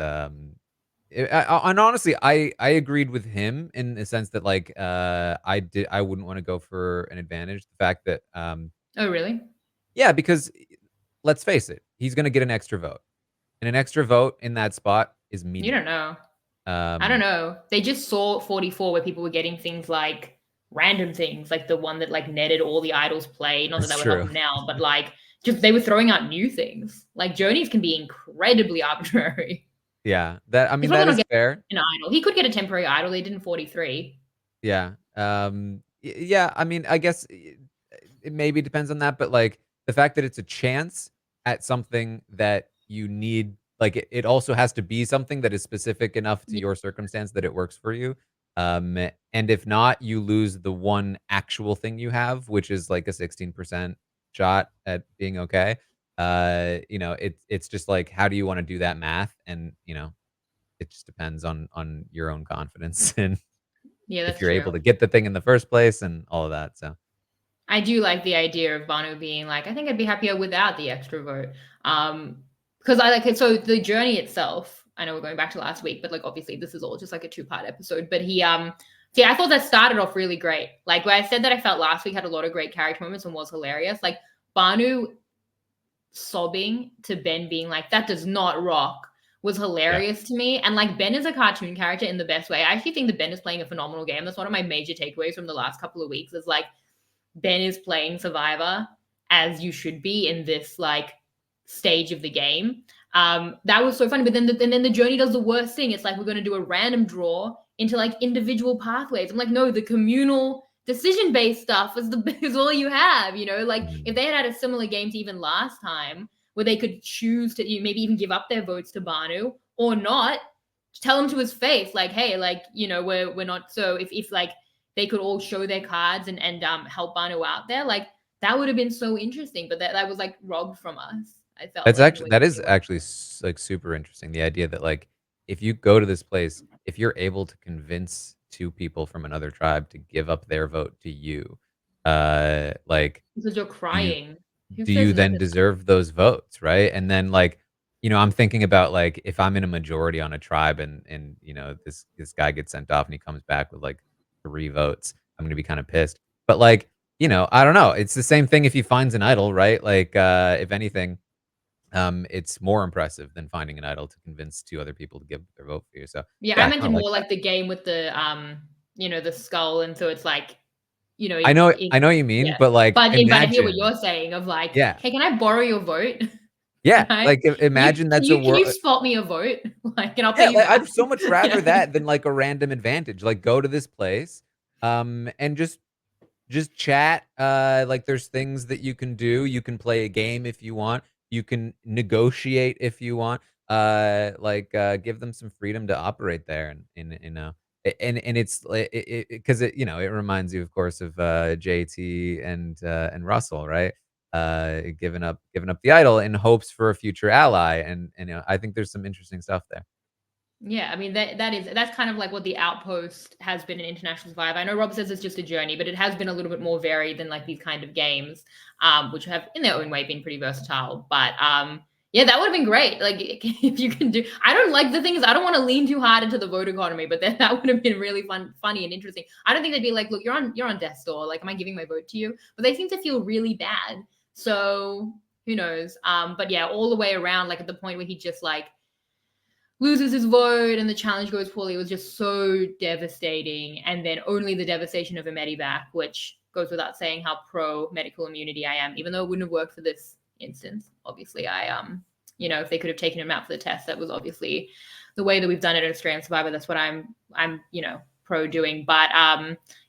S2: and honestly, I agreed with him in the sense that, like, I wouldn't wanna go for an advantage. The fact that,
S1: Oh really?
S2: yeah, because let's face it, he's gonna get an extra vote, and an extra vote in that spot is
S1: You don't
S2: meaningful.
S1: know. I don't
S2: Um,
S1: know. They just saw 44 where people were getting things like random things, like the one that like netted all the idols played. Not that
S2: that's
S1: that would help
S2: true.
S1: them now, but like just they were throwing out new things. Like journeys can be incredibly arbitrary.
S2: Yeah,
S1: He's
S2: that
S1: probably not
S2: is
S1: getting
S2: fair.
S1: an idol. He could get a temporary idol. They didn't 43.
S2: Yeah. Yeah, I mean, I guess it maybe depends on that, but, like, the fact that it's a chance at something that you need like, it also has to be something that is specific enough to
S1: Yeah,
S2: your circumstance that it works for you. And if not, you lose the one actual thing you have, which is, like, a 16% shot at being okay. It's just, like, how do you wanna do that math? And, it just depends on your own confidence and
S1: yeah,
S2: if
S1: that's
S2: you're able
S1: true.
S2: to get the thing in the first place and all of that, so
S1: I do like the idea of Banu being like, I think I'd be happier without the extra vote. Because I like it. So the journey itself, I know we're going back to last week, but like obviously this is all just like a two-part episode. But see, I thought that started off really great. Like where I said that I felt last week had a lot of great character moments and was hilarious. Like Banu sobbing to Ben being like, that does not rock was
S2: yeah.
S1: hilarious to me. And like Ben is a cartoon character in the best way. I actually think that Ben is playing a phenomenal game. That's one of my major takeaways from the last couple of weeks is like Ben is playing Survivor as you should be in this like stage of the game. That was so funny. But then the journey does the worst thing. It's like we're going to do a random draw into like individual pathways. I'm like, no, the communal decision based stuff is all you have. Like if
S2: Mhm.
S1: they had a similar game to even last time where they could choose to maybe even give up their votes to Banu or not, tell him to his face, like, hey, like we're not. So if like they could all show their cards and help Banu out there, like that would have been so interesting. But that was like robbed from us. I felt
S2: That's
S1: like in the
S2: actually
S1: way
S2: that
S1: that
S2: is
S1: they were.
S2: actually like, super interesting, the idea that, like, if you go to this place, if you're able to convince 2 people from another tribe to give up their vote to you, like,
S1: Because you're
S2: do you
S1: crying. Who
S2: do you
S1: says no to
S2: then
S1: that?
S2: deserve those votes, right? And then, like, I'm thinking about, like, if I'm in a majority on a tribe and this guy gets sent off and he comes back with, like, 3 votes, I'm gonna be kinda pissed. But, like, I don't know, it's the same thing if he finds an idol, right? Like, if anything, it's more impressive than finding an idol to convince 2 other people to give their vote for you, so,
S1: Yeah, I
S2: yeah,
S1: meant
S2: I
S1: it
S2: like
S1: more
S2: that.
S1: like the game with the skull, and so it's like, it
S2: I know what you mean,
S1: yeah.
S2: but, like,
S1: But I hear what
S2: imagine
S1: you're saying of like,
S2: yeah,
S1: hey, can I borrow your vote? Can
S2: yeah,
S1: I?
S2: like, imagine
S1: Can
S2: that's a
S1: you can you
S2: world.
S1: spot me a vote? Like, and I'll pay
S2: Yeah,
S1: you
S2: like,
S1: back.
S2: I'd so much rather
S1: Yeah.
S2: that than, like, a random advantage, like, go to this place, and just chat, like, there's things that you can do, you can play a game if you want, you can negotiate if you want, give them some freedom to operate there and it's like it 'cause it reminds you, of course, of, JT and Russell, right? Giving up the idol in hopes for a future ally, and I think there's some interesting stuff there.
S1: Yeah, I mean that's kind of like what the outpost has been in International Survivor. I know Rob says it's just a journey, but it has been a little bit more varied than like these kind of games, which have in their own way been pretty versatile. But yeah, that would have been great. Like if you can do, I don't like the thing is I don't want to lean too hard into the vote economy, but then that would have been really funny and interesting. I don't think they'd be like, look, you're on death's door. Like, am I giving my vote to you? But they seem to feel really bad. So who knows? But yeah, all the way around, like at the point where he just like loses his vote and the challenge goes poorly. It was just so devastating. And then only the devastation of a medivac, which goes without saying how pro medical immunity I am, even though it wouldn't have worked for this instance. Obviously, if they could have taken him out for the test, that was obviously the way that we've done it at Australian Survivor. That's what I'm pro doing. But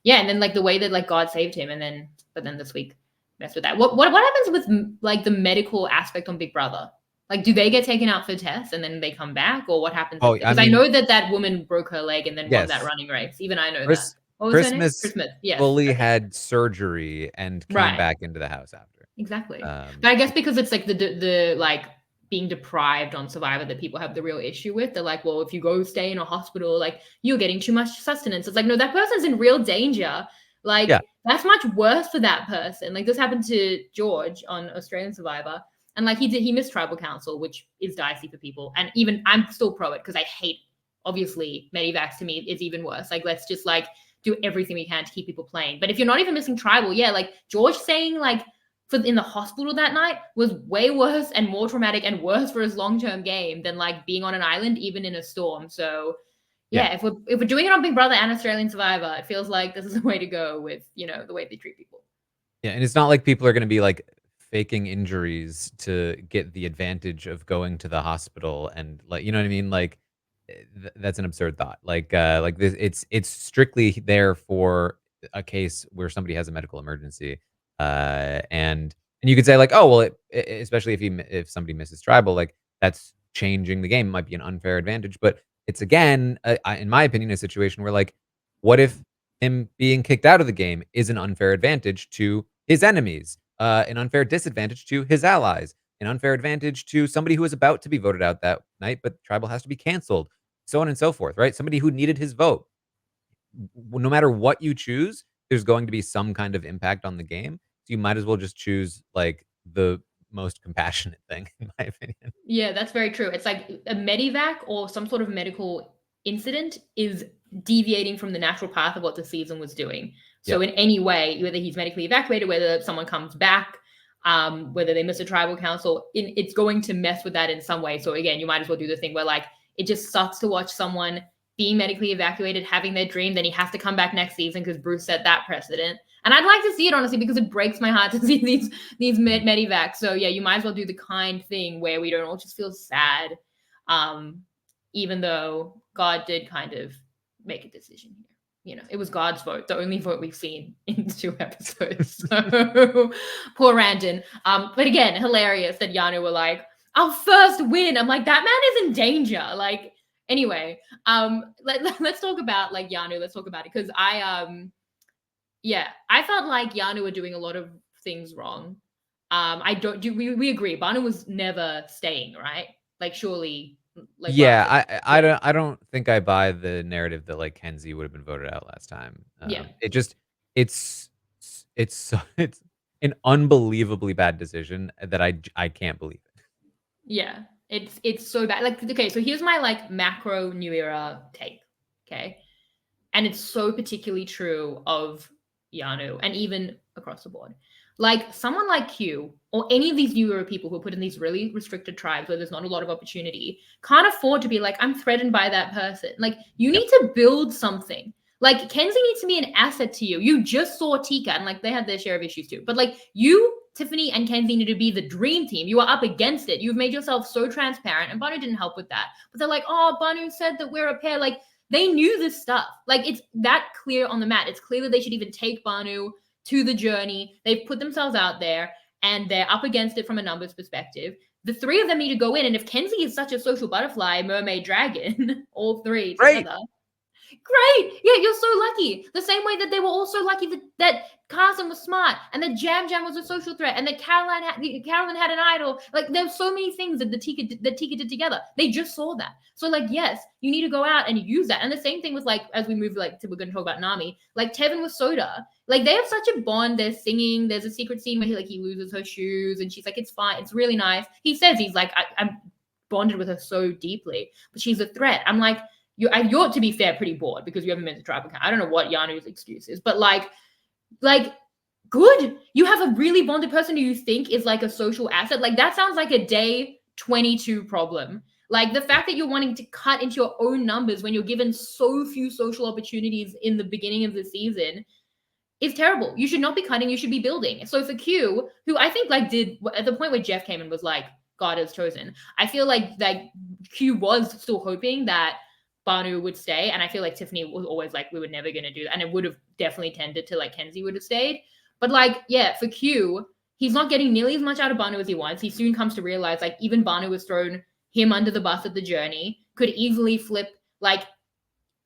S1: yeah, and then like the way that like God saved him, and then but then this week messed with that. What happens with like the medical aspect on Big Brother? Like, do they get taken out for tests and then they come back, or what happens?
S2: Oh, I
S1: Because I
S2: mean,
S1: know that that woman broke her leg and then won that
S2: yes.
S1: running race. Even I know that.
S2: Chris
S1: What was her name?
S2: Christmas
S1: Christmas. Yes.
S2: fully
S1: Okay.
S2: had surgery and came
S1: Right.
S2: back into the house after.
S1: Exactly. But I guess
S2: Which
S1: because it's like the like being deprived on Survivor that people have the real issue with. They're like, well, if you go stay in a hospital, like you're getting too much sustenance. It's like, no, that person's in real danger.
S2: yeah,
S1: Like that's much worse for that person. Like this happened to George on Australian Survivor. And like he missed tribal council, which is dicey for people. And even I'm still pro it because I hate obviously Medivacs to me is even worse. Like let's just like do everything we can to keep people playing. But if you're not even missing tribal, yeah, like George saying like for in the hospital that night was way worse and more traumatic and worse for his long-term game than like being on an island even in a storm. So
S2: yeah.
S1: yeah, if we're doing it on Big Brother and Australian Survivor, it feels like this is the way to go with, you know, the way they treat people.
S2: Yeah, and it's not like people are gonna be, like, faking injuries to get the advantage of going to the hospital and, like, you know what I mean? Like, that's an absurd thought. Like, this it's strictly there for a case where somebody has a medical emergency, and you could say, like, "Oh, well, especially if somebody misses tribal, like, that's changing the game, it might be an unfair advantage," but it's again, in my opinion, a situation where, like, what if him being kicked out of the game is an unfair advantage to his enemies, an unfair disadvantage to his allies, an unfair advantage to somebody who was about to be voted out that night, but tribal has to be canceled, so on and so forth, right? Somebody who needed his vote. No matter what you choose, there's going to be some kind of impact on the game. So you might as well just choose like the most compassionate thing, in my opinion.
S1: Yeah, that's very true. It's like a medivac or some sort of medical incident is deviating from the natural path of what the season was doing. So
S2: Yep.
S1: in any way, whether he's medically evacuated, whether someone comes back, whether they miss a tribal council, it's going to mess with that in some way. So again, you might as well do the thing where like it just sucks to watch someone being medically evacuated, having their dream, then he has to come back next season because Bruce set that precedent. And I'd like to see it honestly because it breaks my heart to see these medivacs. So yeah, you might as well do the kind thing where we don't all just feel sad, even though God did kind of make a decision here. You know, it was God's vote, the only vote we've seen in 2 episodes. So poor Randon. But again, hilarious that Yanu were like, our first win. I'm like, that man is in danger. Like, anyway, let's talk about like Yanu. Let's talk about it because yeah, I felt like Yanu were doing a lot of things wrong. I don't do we agree. Bhanu was never staying, right? Like surely like
S2: Yeah,
S1: Bhanu.
S2: I don't think I buy the narrative that like Kenzie would have been voted out last time.
S1: Yeah.
S2: It just it's it's an unbelievably bad decision that I can't believe it.
S1: Yeah. It's so bad. Like okay, so here's my like macro new era take. Okay. And it's so particularly true of Yanu and even across the board. Like someone like Q or any of these newer people who are put in these really restricted tribes where there's not a lot of opportunity can't afford to be like, I'm threatened by that person. Like you
S2: Yep.
S1: need to build something. Like Kenzie needs to be an asset to you. You just saw Tika and like they had their share of issues too. But like you, Tiffany, and Kenzie need to be the dream team. You are up against it. You've made yourself so transparent. And Bhanu didn't help with that. But they're like, oh, Bhanu said that we're a pair. Like they knew this stuff. Like it's that clear on the mat. It's clear that they should even take Bhanu to the journey. They've put themselves out there and they're up against it from a numbers perspective. The three of them need to go in. And if Kenzie is such a social butterfly, mermaid, dragon, all three
S2: Great.
S1: together, great. Yeah, you're so lucky. The same way that they were also lucky that Carson was smart and that Jam was a social threat and that Carolyn had an idol. Like there's so many things that Tika did together. They just saw that. So like, yes, you need to go out and use that. And the same thing with like, as we move like we're going to talk about Nami, like Tevin with Soda. Like they have such a bond. They're singing. There's a secret scene where he loses her shoes and she's like, it's fine. It's really nice. He says he's like, I'm bonded with her so deeply, but she's a threat. I'm like, you're to be fair pretty bored because you haven't been to tribal camp. I don't know what Yanu's excuse is, but like good. You have a really bonded person who you think is like a social asset. Like that sounds like a day 22 problem. Like the fact that you're wanting to cut into your own numbers when you're given so few social opportunities in the beginning of the season is terrible. You should not be cutting. You should be building. So for Q, who I think like did at the point where Jeff came and was like, God has chosen. I feel like Q was still hoping that Bhanu would stay. And I feel like Tiffany was always like, we were never going to do that. And it would have definitely tended to like Kenzie would have stayed. But like, yeah, for Q, he's not getting nearly as much out of Bhanu as he wants. He soon comes to realize like even Bhanu has thrown him under the bus at the journey, could easily flip. Like,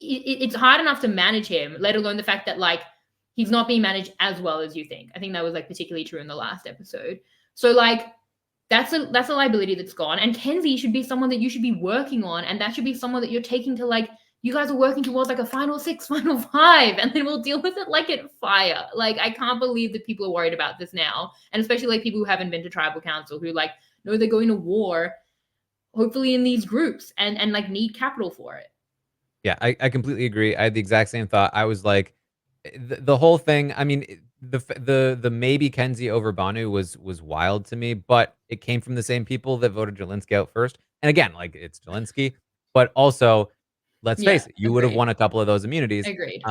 S1: it's hard enough to manage him, let alone the fact that like he's not being managed as well as you think. I think that was like particularly true in the last episode. So like that's a liability that's gone. And Kenzie should be someone that you should be working on, and that should be someone that you're taking to like you guys are working towards like a final 6, final 5, and then we'll deal with it like at fire. Like I can't believe that people are worried about this now, and especially like people who haven't been to tribal council who like know they're going to war, hopefully in these groups, and like need capital for it.
S2: Yeah, I completely agree. I had the exact same thought. I was like, the whole thing. I mean, the maybe Kenzie over Banu was wild to me, but it came from the same people that voted Jelinski out first. And again, like it's Jelinski, but also, let's
S1: Yeah,
S2: face it, you would have
S1: agreed.
S2: won a couple of those immunities.
S1: Agreed.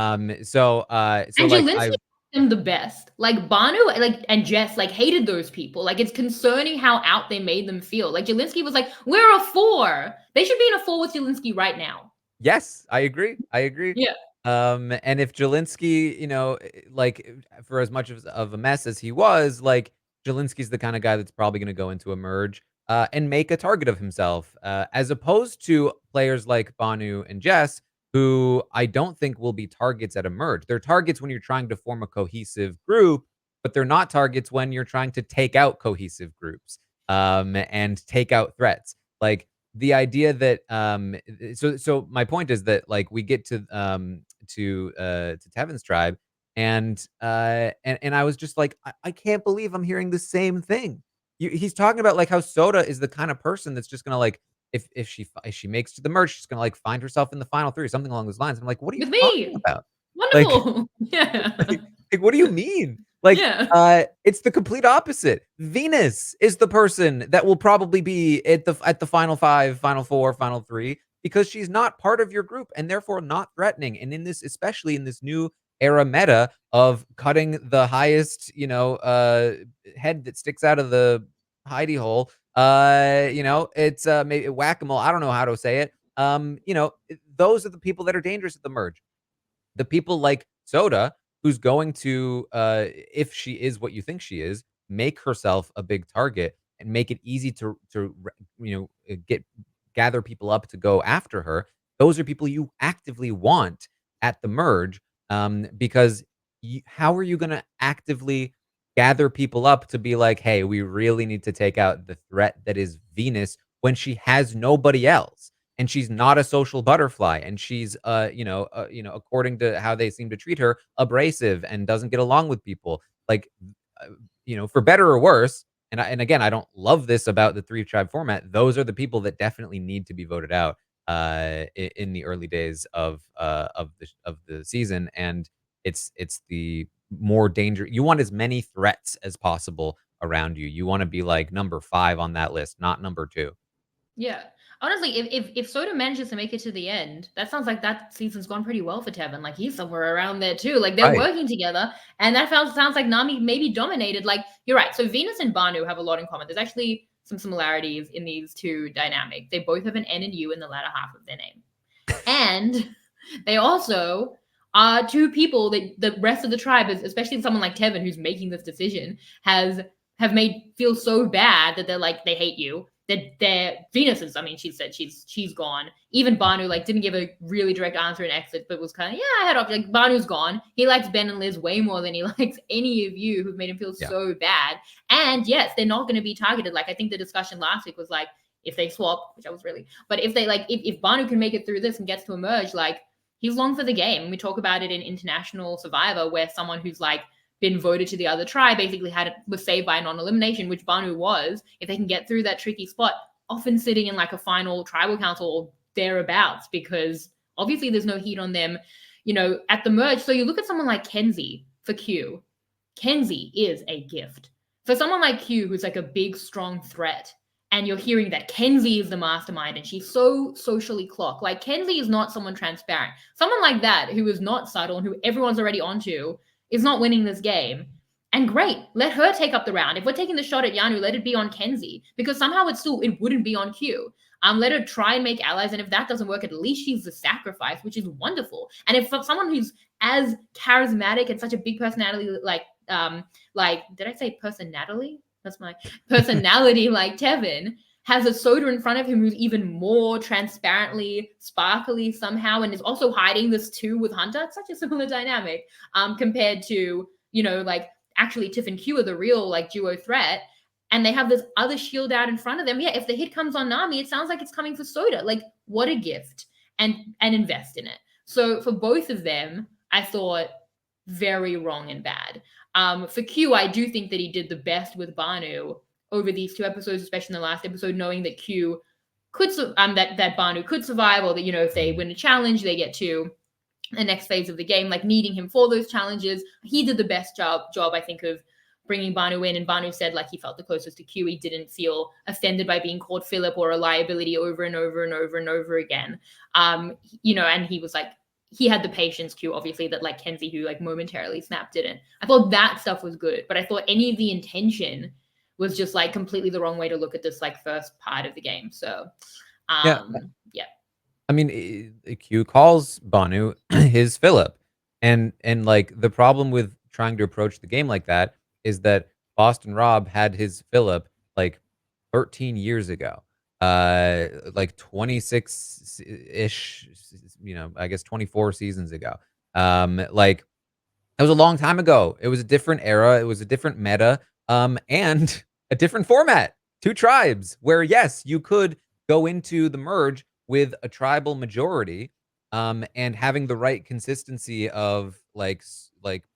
S2: So
S1: And
S2: like
S1: Jelinski them the best. Like Bhanu, like and Jess, like hated those people. Like it's concerning how out they made them feel. Like Jelinski was like, "We're a 4." They should be in a 4 with Jelinski right now.
S2: Yes, I agree. I agree.
S1: Yeah.
S2: And if Jelinski, like for as much of a mess as he was, like Jelinski's the kind of guy that's probably going to go into a merge and make a target of himself, as opposed to players like Banu and Jess, who I don't think will be targets at a merge. They're targets when you're trying to form a cohesive group, but they're not targets when you're trying to take out cohesive groups and take out threats. Like the idea that so my point is that like we get to Tevin's tribe and I was just like I can't believe I'm hearing the same thing. He's talking about like how Soda is the kind of person that's just gonna like if she makes to the merge, she's gonna like find herself in the final 3, something along those lines. I'm like, what are you
S1: With
S2: talking
S1: me.
S2: about? Like,
S1: Wonderful. Yeah.
S2: like, what do you mean? Like,
S1: Yeah.
S2: it's the complete opposite. Venus is the person that will probably be at the final 5, final 4, final 3 because she's not part of your group and therefore not threatening. And in this, especially in this new era meta of cutting the highest, head that sticks out of the hidey hole, it's maybe whack-a-mole. I don't know how to say it. Those are the people that are dangerous at the merge. The people like Soda, who's going to, if she is what you think she is, make herself a big target and make it easy to get gather people up to go after her. Those are people you actively want at the merge, because how are you going to actively gather people up to be like, hey, we really need to take out the threat that is Venus when she has nobody else? And she's not a social butterfly, and she's according to how they seem to treat her, abrasive and doesn't get along with people. Like, for better or worse. And again, I don't love this about the 3 tribe format. Those are the people that definitely need to be voted out in the early days of the season. And it's the more danger. You want as many threats as possible around you. You want to be like number 5 on that list, not number 2.
S1: Yeah. Honestly, if Soda manages to make it to the end, that sounds like that season's gone pretty well for Tevin. Like he's somewhere around there too. Like they're
S2: Right.
S1: working together, and that sounds like Nami maybe dominated. Like you're right. So Venus and Bhanu have a lot in common. There's actually some similarities in these two dynamics. They both have an N and U in the latter half of their name, and they also are two people that the rest of the tribe, especially someone like Tevin, who's making this decision, have made feel so bad that they're like they hate you. That Venus is, I mean, she said she's gone. Even Bhanu like didn't give a really direct answer and exit, but was kind of I had options. Like Banu's gone. He likes Ben and Liz way more than he likes any of you who've made him feel
S2: Yeah.
S1: so bad. And yes, they're not going to be targeted. Like I think the discussion last week was like if they swap, which I was really, but if they like if Bhanu can make it through this and gets to emerge, like he's long for the game. We talk about it in International Survivor, where someone who's like been voted to the other tribe basically was saved by a non-elimination, which Bhanu was. If they can get through that tricky spot, often sitting in like a final tribal council or thereabouts, because obviously there's no heat on them, at the merge. So you look at someone like Kenzie for Q. Kenzie is a gift. For someone like Q, who's like a big, strong threat, and you're hearing that Kenzie is the mastermind and she's so socially clocked. Like Kenzie is not someone transparent. Someone like that who is not subtle and who everyone's already onto is not winning this game. And great, let her take up the round. If we're taking the shot at Yanu, let it be on Kenzie, because somehow it wouldn't be on Q. Let her try and make allies, and if that doesn't work, at least she's the sacrifice, which is wonderful. And if someone who's as charismatic and such a big personality, like did I say personality? That's my personality, like Tevin, has a soda in front of him who's even more transparently sparkly somehow, and is also hiding this too with Hunter. It's such a similar dynamic, compared to, like, actually Tiff and Q are the real like duo threat, and they have this other shield out in front of them. Yeah, if the hit comes on Nami, it sounds like it's coming for Soda. Like, what a gift, and invest in it. So for both of them, I thought very wrong and bad. For Q, I do think that he did the best with Bhanu over these two episodes, especially in the last episode, knowing that Q could that Bhanu could survive, or that, if they win a challenge, they get to the next phase of the game, like needing him for those challenges. He did the best job, I think, of bringing Bhanu in. And Bhanu said, like, he felt the closest to Q. He didn't feel offended by being called Phillip or a liability over and over and over and over again. And he was like, he had the patience, Q, obviously, that like Kenzie, who like momentarily snapped, didn't. I thought that stuff was good, but I thought any of the intention was just like completely the wrong way to look at this like first part of the game. So
S2: Yeah.
S1: yeah.
S2: I mean, Q calls Bhanu his Phillip, and like the problem with trying to approach the game like that is that Boston Rob had his Phillip like 13 years ago, like 26 ish, I guess 24 seasons ago. Like it was a long time ago. It was a different era. It was a different meta, and a different format. Two tribes where, yes, you could go into the merge with a tribal majority, and having the right consistency of like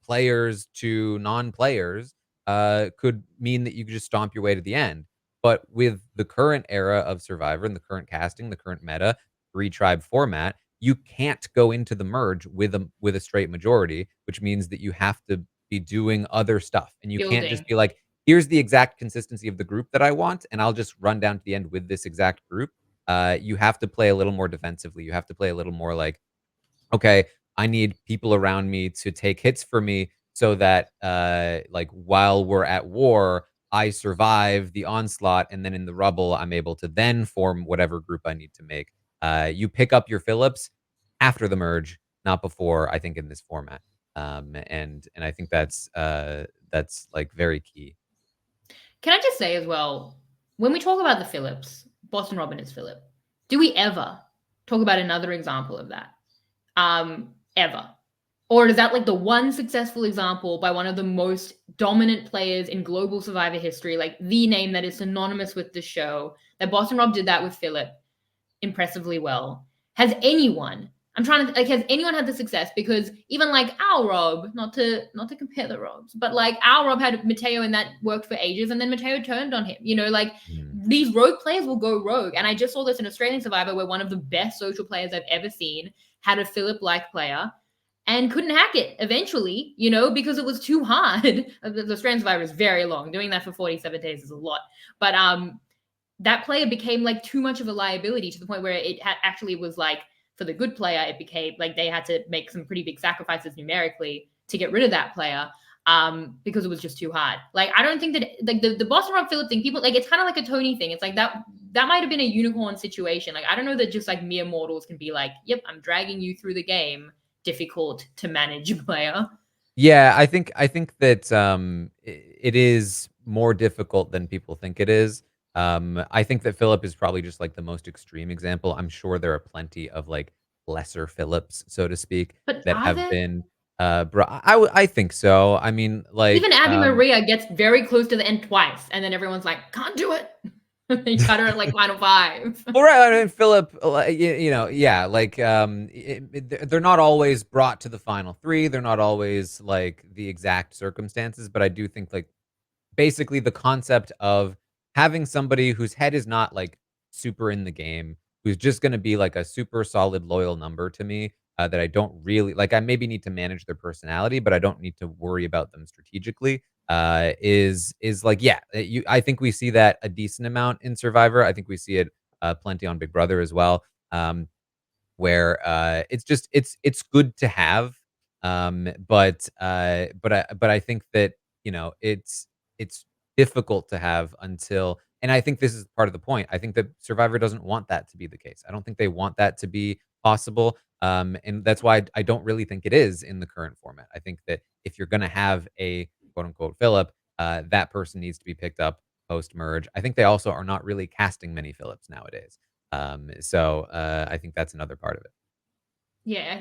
S2: players to non-players, could mean that you could just stomp your way to the end. But with the current era of Survivor and the current casting, the current meta, three tribe format, you can't go into the merge with a straight majority, which means that you have to be doing other stuff, and you can't
S1: Building.
S2: just be like, here's the exact consistency of the group that I want, and I'll just run down to the end with this exact group. You have to play a little more defensively. You have to play a little more like, okay, I need people around me to take hits for me so that, like, while we're at war, I survive the onslaught, and then in the rubble, I'm able to then form whatever group I need to make. You pick up your Phillips after the merge, not before, I think, in this format. And I think that's like very key.
S1: Can I just say as well, when we talk about the Phillips, Boston Robin is Phillip. Do we ever talk about another example of that? Ever? Or is that like the one successful example by one of the most dominant players in global Survivor history, like the name that is synonymous with the show, that Boston Rob did that with Phillip impressively well? Has anyone, I'm trying to like, has anyone had the success? Because even like our Rob, not to compare the Robs, but like our Rob had Mateo, and that worked for ages, and then Mateo turned on him. Like these rogue players will go rogue. And I just saw this in Australian Survivor, where one of the best social players I've ever seen had a Phillip like player and couldn't hack it eventually, because it was too hard. The Australian Survivor is very long. Doing that for 47 days is a lot. But that player became like too much of a liability, to the point where it actually was like, for the good player, it became like they had to make some pretty big sacrifices numerically to get rid of that player, because it was just too hard. Like, I don't think that like the Boston Rob Phillip thing, people like, it's kind of like a Tony thing. It's like that might have been a unicorn situation. Like, I don't know that just like mere mortals can be like, yep, I'm dragging you through the game. Difficult to manage player.
S2: Yeah, I think that it is more difficult than people think it is. I think that Philip is probably just like the most extreme example. I'm sure there are plenty of like lesser Philips, so to speak,
S1: But
S2: that
S1: are
S2: have
S1: there?
S2: been. I think so. I mean,
S1: Even
S2: like,
S1: Abby Maria gets very close to the end twice, and then everyone's like, can't do it. They cut her at like final five.
S2: well, right. I mean, Philip, yeah, like, they're not always brought to the final three. They're not always like the exact circumstances, but I do think like basically the concept of having somebody whose head is not like super in the game, who's just going to be like a super solid loyal number to me, that I don't really like. I maybe need to manage their personality, but I don't need to worry about them strategically. Is like, yeah, I think we see that a decent amount in Survivor. I think we see it plenty on Big Brother as well. Where it's just it's good to have, but I think that it's difficult to have until, and I think this is part of the point. I think that Survivor doesn't want that to be the case. I don't think they want that to be possible. And that's why I don't really think it is in the current format. I think that if you're going to have a quote unquote Phillip, that person needs to be picked up post merge. I think they also are not really casting many Phillips nowadays. I think that's another part of it.
S1: Yeah,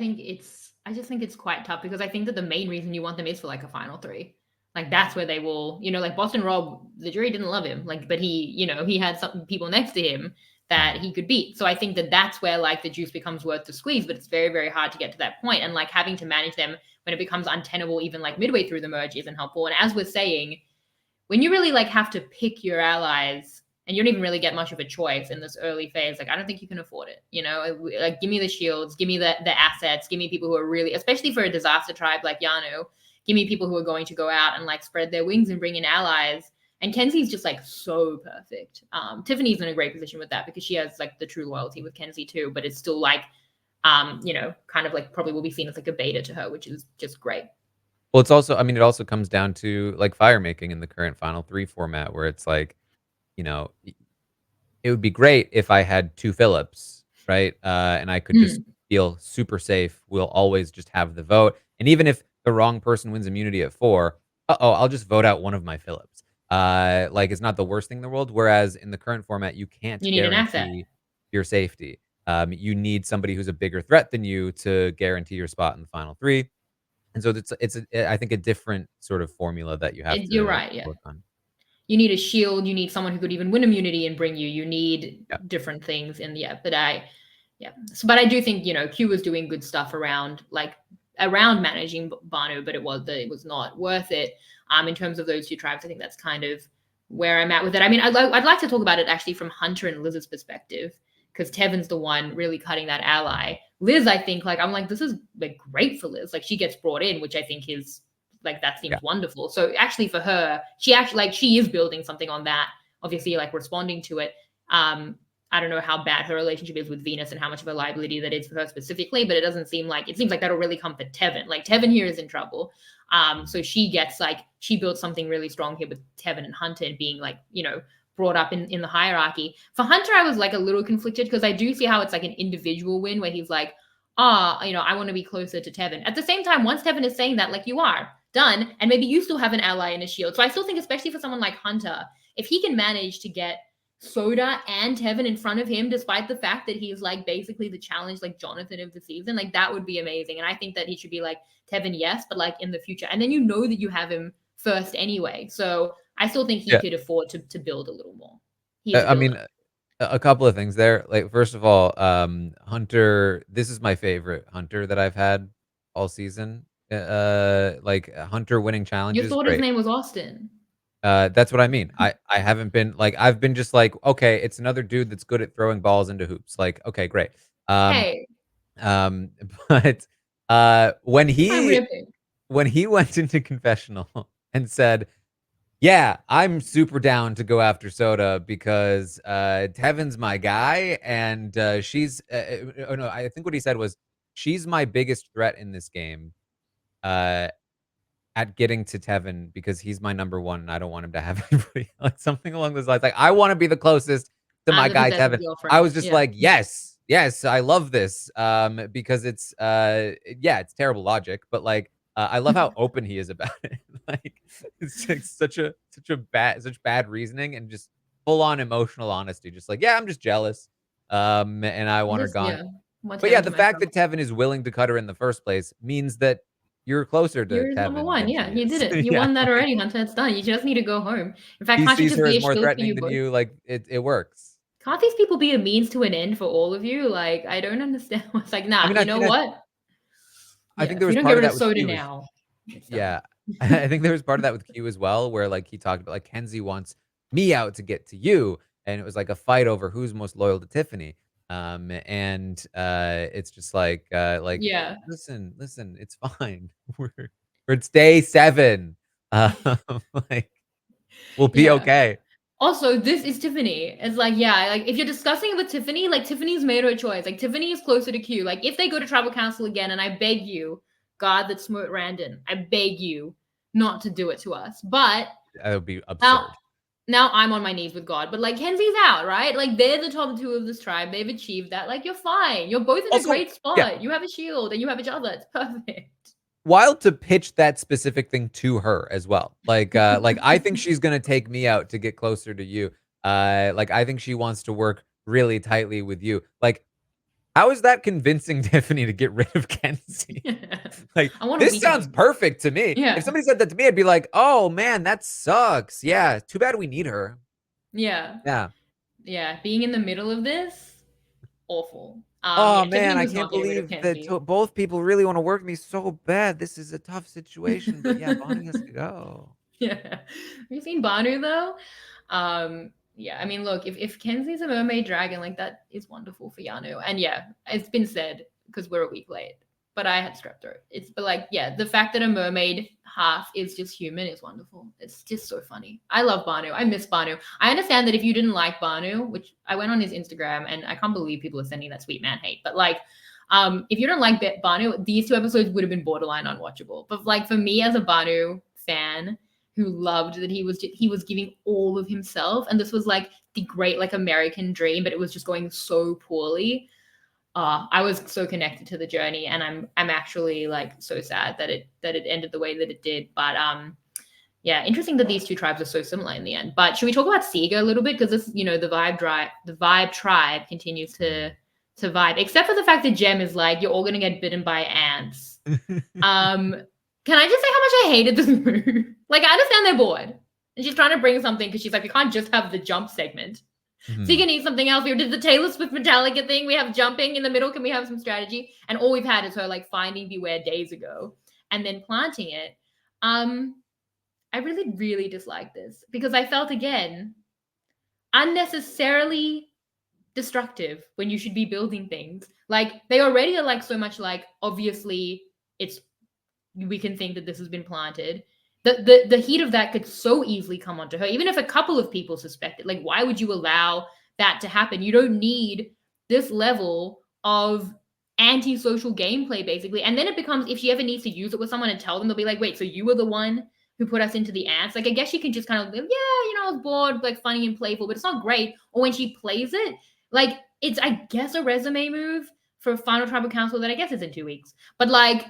S1: I just think it's quite tough because I think that the main reason you want them is for like a final three. Like that's where they will, like Boston Rob, the jury didn't love him, like, but he had some people next to him that he could beat. So I think that that's where like the juice becomes worth the squeeze, but it's very, very hard to get to that point. And like having to manage them when it becomes untenable, even like midway through the merge isn't helpful. And as we're saying, when you really like have to pick your allies and you don't even really get much of a choice in this early phase, like I don't think you can afford it. Like give me the shields, give me the assets, give me people who are really, especially for a disaster tribe like Yanu, give me people who are going to go out and like spread their wings and bring in allies. And Kenzie's just like so perfect. Tiffany's in a great position with that because she has like the true loyalty with Kenzie too, but it's still like, kind of like probably will be seen as like a beta to her, which is just great.
S2: Well, it's also, I mean, it also comes down to like fire making in the current Final Three format, where it's like, you know, it would be great if I had 2 Phillips, right? And I could just feel super safe. We'll always just have the vote. And even if the wrong person wins immunity at 4, I'll just vote out one of my Phillips. Like it's not the worst thing in the world. Whereas in the current format, you can't
S1: You need an asset.
S2: guarantee your safety. You need somebody who's a bigger threat than you to guarantee your spot in the final 3. And so I think a different sort of formula that you have
S1: You're
S2: to
S1: right. Yeah.
S2: work on.
S1: You need a shield. You need someone who could even win immunity and bring you. You need
S2: Yeah.
S1: different things. And but I do think Q was doing good stuff around managing Bhanu, but it was not worth it. In terms of those two tribes, I think that's kind of where I'm at with it. I mean, I'd like to talk about it actually from Hunter and Liz's perspective because Tevin's the one really cutting that ally. Liz, I think I'm like this is like great for Liz. Like she gets brought in, which I think is like that seems
S2: Yeah.
S1: wonderful. So actually for her, she is building something on that, obviously like responding to it. I don't know how bad her relationship is with Venus and how much of a liability that is for her specifically, but it seems like that'll really come for Tevin. Like Tevin here is in trouble. So she built something really strong here with Tevin and Hunter being brought up in the hierarchy. For Hunter, I was like a little conflicted because I do see how it's like an individual win where he's like, I want to be closer to Tevin. At the same time, once Tevin is saying that, like you are done, and maybe you still have an ally and a shield. So I still think, especially for someone like Hunter, if he can manage to get Soda and Tevin in front of him, despite the fact that he's like basically the challenge, like Jonathan of the season, like that would be amazing. And I think that he should be like Tevin, yes, but like in the future. And then that you have him first anyway. So I still think he could afford to build a little more. He is a
S2: I
S1: builder.
S2: mean, a couple of things there. Like, first of all, Hunter, this is my favorite Hunter that I've had all season. Like Hunter winning
S1: You
S2: challenges,
S1: thought his
S2: great.
S1: name was Austin.
S2: That's what I mean. I haven't been like I've been just like, okay, it's another dude that's good at throwing balls into hoops. Like, okay, great. Um,
S1: Hey,
S2: um, but when
S1: I'm
S2: he
S1: ripping.
S2: when he went into confessional and said, yeah, I'm super down to go after Soda because Tevin's my guy, and she's. Oh no, I think what he said was, she's my biggest threat in this game. At getting to Tevin because he's my number one, and I don't want him to have anybody like something along those lines. Like I want to be the closest to
S1: I'm
S2: my
S1: the
S2: guy
S1: possessive
S2: Tevin. I
S1: girlfriend.
S2: was just
S1: Yeah.
S2: like, yes, yes, I love this. Because it's yeah, it's terrible logic, but like I love how open he is about it. Like it's like such bad reasoning and just full on emotional honesty. Just like, yeah, I'm just jealous. And I want her gone.
S1: Yeah. Want
S2: But yeah,
S1: Tevin to
S2: the fact
S1: myself.
S2: that Tevin is willing to cut her in the first place means that you're closer to
S1: You're number
S2: Tevin
S1: one.
S2: than
S1: Yeah,
S2: she
S1: you did
S2: is.
S1: it. You
S2: Yeah,
S1: won that
S2: like,
S1: already, Hunter. It's done. You just need to go home. In fact,
S2: he
S1: can't you
S2: sees
S1: just
S2: her
S1: be
S2: as
S1: a
S2: more
S1: shield for you
S2: threatening than
S1: both?
S2: you, like, it works.
S1: Can't these people be a means to an end for all of you? Like, I don't understand. It's like,
S2: I
S1: nah,
S2: mean,
S1: you know what?
S2: I
S1: Yeah,
S2: think
S1: if
S2: there
S1: we
S2: was
S1: don't get
S2: part of
S1: rid of
S2: that with
S1: soda
S2: Q as
S1: now, it's done.
S2: yeah. I think there was part of that with Q as well, where, like, he talked about, like, Kenzie wants me out to get to you, and it was, like, a fight over who's most loyal to Tiffany. It's just like,
S1: Yeah,
S2: listen, it's fine. It's day 7. Um, like, we'll be
S1: yeah.
S2: okay.
S1: Also, this is Tiffany. It's like, yeah, like if you're discussing it with Tiffany, like Tiffany's made her choice. Like Tiffany is closer to Q. Like if they go to tribal council again, and I beg you, God that smote Randon, I beg you, not to do it to us. But
S2: That would be
S1: now,
S2: absurd.
S1: now I'm on my knees with God. But like Kenzie's out, right? Like they're the top two of this tribe. They've achieved that. Like you're fine. You're both in a
S2: Also,
S1: great
S2: yeah,
S1: spot. You have a shield and you have each other. It's perfect.
S2: wild to pitch that specific thing to her as well. Like I think she's gonna take me out to get closer to you. Like I think she wants to work really tightly with you. Like, how is that convincing Tiffany to get rid of Kenzie? Like,
S1: I want to
S2: this
S1: weaken
S2: sounds
S1: him.
S2: perfect to me. If
S1: Yeah.
S2: somebody said that to me, I'd be like, oh man, that sucks. Yeah, too bad we need her.
S1: Yeah.
S2: Yeah.
S1: Yeah. Being in the middle of this, awful.
S2: Oh
S1: Yeah,
S2: man,
S1: Tiffany
S2: I
S1: was
S2: can't
S1: not getting rid of
S2: believe that
S1: Kenzie.
S2: both people really want to work with me so bad. This is a tough situation, but yeah, Bonnie has to go.
S1: Yeah. Have you seen Bhanu though? Yeah, I mean, look, if Kenzie's a mermaid dragon, like that is wonderful for Yanu. And yeah, it's been said because we're a week late, but I had strep throat. It's but like, yeah, the fact that a mermaid half is just human is wonderful. It's just so funny. I love Bhanu. I miss Bhanu. I understand that if you didn't like Bhanu, which I went on his Instagram and I can't believe people are sending that sweet man hate, but like, if you don't like Bhanu, these two episodes would have been borderline unwatchable. But like for me as a Bhanu fan, who loved that he was giving all of himself, and this was like the great like American dream, but it was just going so poorly. I was so connected to the journey, and I'm actually like so sad that it ended the way that it did. But yeah, interesting that these two tribes are so similar in the end. But should we talk about Sega a little bit, because this, the vibe tribe continues to vibe, except for the fact that Jem is like, you're all gonna get bitten by ants. Can I just say how much I hated this move? Like, I understand they're bored. And she's trying to bring something because she's like, we can't just have the jump segment.
S2: Mhm.
S1: So you can need something else. We did the Taylor Swift Metallica thing. We have jumping in the middle. Can we have some strategy? And all we've had is her like finding Beware days ago and then planting it. I really, really dislike this because I felt again unnecessarily destructive when you should be building things. Like they already are like so much like obviously it's we can think that this has been planted. The heat of that could so easily come onto her, even if a couple of people suspect it. Like, why would you allow that to happen? You don't need this level of anti-social gameplay, basically. And then it becomes, if she ever needs to use it with someone and tell them, they'll be like, wait, so you were the one who put us into the ants? Like, I guess she can just kind of, yeah, I was bored, like funny and playful, but it's not great. Or when she plays it, like, it's, I guess, a resume move for Final Tribal Council that I guess is in 2 weeks. But like,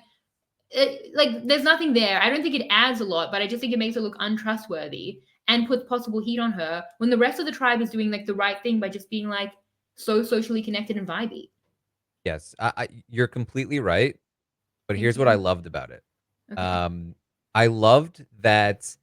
S1: there's nothing there. I don't think it adds a lot, but I just think it makes her look untrustworthy and puts possible heat on her when the rest of the tribe is doing like the right thing by just being like so socially connected and vibey.
S2: Yes, you're completely right, but
S1: Thank
S2: here's what I
S1: you.
S2: loved about it.
S1: Okay.
S2: Um, I loved that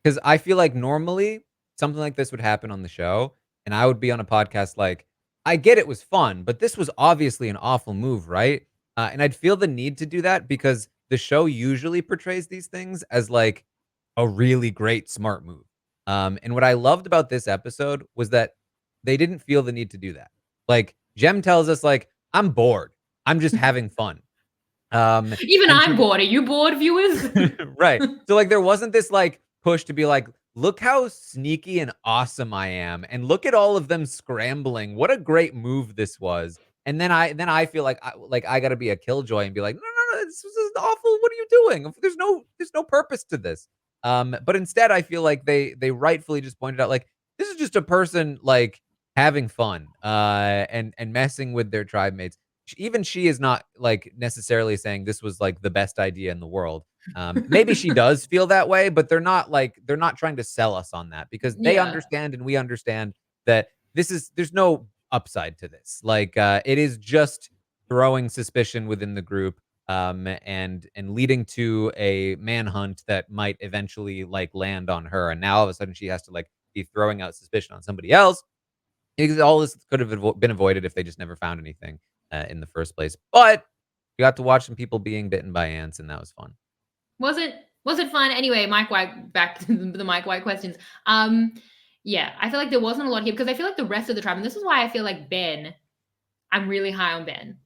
S2: because I feel like normally something like this would happen on the show, and I would be on a podcast like, I get it was fun, but this was obviously an awful move, right? And I'd feel the need to do that because the show usually portrays these things as like a really great smart move. And what I loved about this episode was that they didn't feel the need to do that. Like Jem tells us, like, I'm bored. I'm just having fun.
S1: Even
S2: And
S1: I'm
S2: she
S1: bored. Are you bored, viewers?
S2: right. So, like, there wasn't this, like, push to be like, "Look how sneaky and awesome I am, and look at all of them scrambling. What a great move this was." And then I feel like I gotta be a killjoy and be like, "No, no, no, this is awful. What are you doing? There's no purpose to this." But instead, I feel like they rightfully just pointed out, like, this is just a person, like, having fun, and messing with their tribe mates. Even she is not, like, necessarily saying this was, like, the best idea in the world. Maybe she does feel that way, but they're not trying to sell us on that because they
S1: Yeah.
S2: understand and we understand that there's no upside to this. Like, it is just throwing suspicion within the group, and leading to a manhunt that might eventually, like, land on her, and now all of a sudden she has to, like, be throwing out suspicion on somebody else. All this could have been avoided if they just never found anything, in the first place, but you got to watch some people being bitten by ants, and that was fun.
S1: Was it was it fun? Anyway, Mike White, back to the Mike White questions. Yeah, I feel like there wasn't a lot here because I feel like the rest of the tribe, and this is why I feel like Ben, I'm really high on Ben.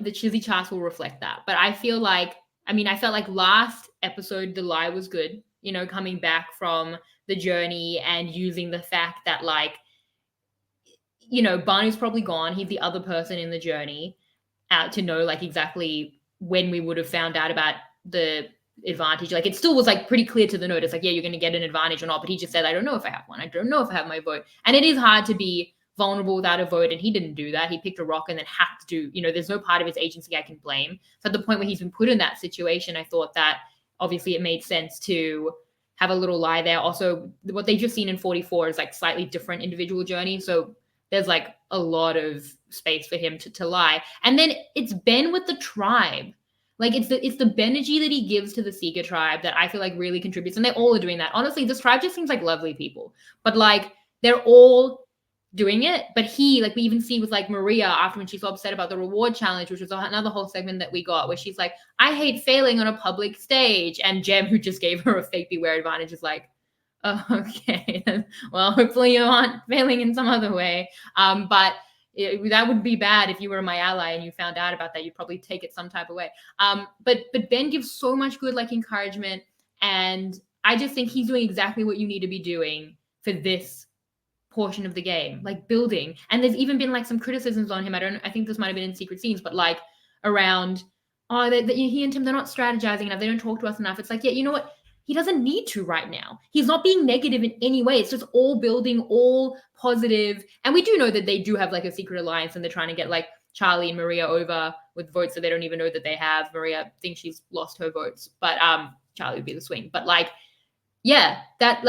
S1: The cheesy charts will reflect that. But I feel like, I mean, I felt like last episode, the lie was good, coming back from the journey and using the fact that, like, Barney's probably gone. He's the other person in the journey out to know, like, exactly when we would have found out about the advantage. Like it still was like pretty clear to the notice, like, yeah, you're going to get an advantage or not. But he just said, I don't know if I have one. I don't know if I have my vote. And it is hard to be vulnerable without a vote. And he didn't do that. He picked a rock and then had to do, there's no part of his agency I can blame. So at the point where he's been put in that situation, I thought that obviously it made sense to have a little lie there. Also, what they've just seen in 44 is like slightly different individual journey. So there's like a lot of space for him to lie. And then it's Ben with the tribe. Like it's the Benergy that he gives to the Seeker tribe that I feel like really contributes. And they all are doing that. Honestly, this tribe just seems like lovely people. But like they're all doing it. But he, like we even see with like Maria after when she's so upset about the reward challenge, which was another whole segment that we got where she's like, I hate failing on a public stage. And Jem, who just gave her a fake beware advantage, is like, oh, okay. Well, hopefully you aren't failing in some other way. But that would be bad if you were my ally and you found out about that. You'd probably take it some type of way. But Ben gives so much good like encouragement, and I just think he's doing exactly what you need to be doing for this portion of the game, like building. And there's even been like some criticisms on him. I think this might have been in secret scenes, but like around, he and Tim, they're not strategizing enough. They don't talk to us enough. It's like, yeah, you know what? He doesn't need to right now. He's not being negative in any way. It's just all building, all positive. And we do know that they do have like a secret alliance and they're trying to get like Charlie and Maria over with votes that they don't even know that they have. Maria thinks she's lost her votes, but Charlie would be the swing. But like, yeah, that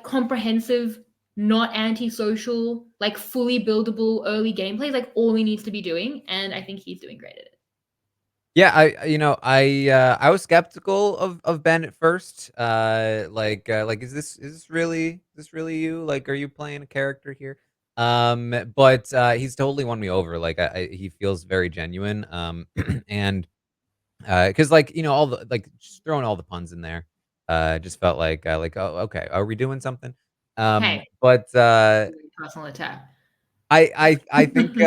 S1: comprehensive, not antisocial, like fully buildable early gameplay is like all he needs to be doing. And I think he's doing great at it.
S2: Yeah, I was skeptical of Ben at first. Is this really you? Like, are you playing a character here? But he's totally won me over. Like, he feels very genuine. And because all the just throwing all the puns in there, just felt like oh, okay, are we doing something?
S1: Hey,
S2: But
S1: personal attack.
S2: I think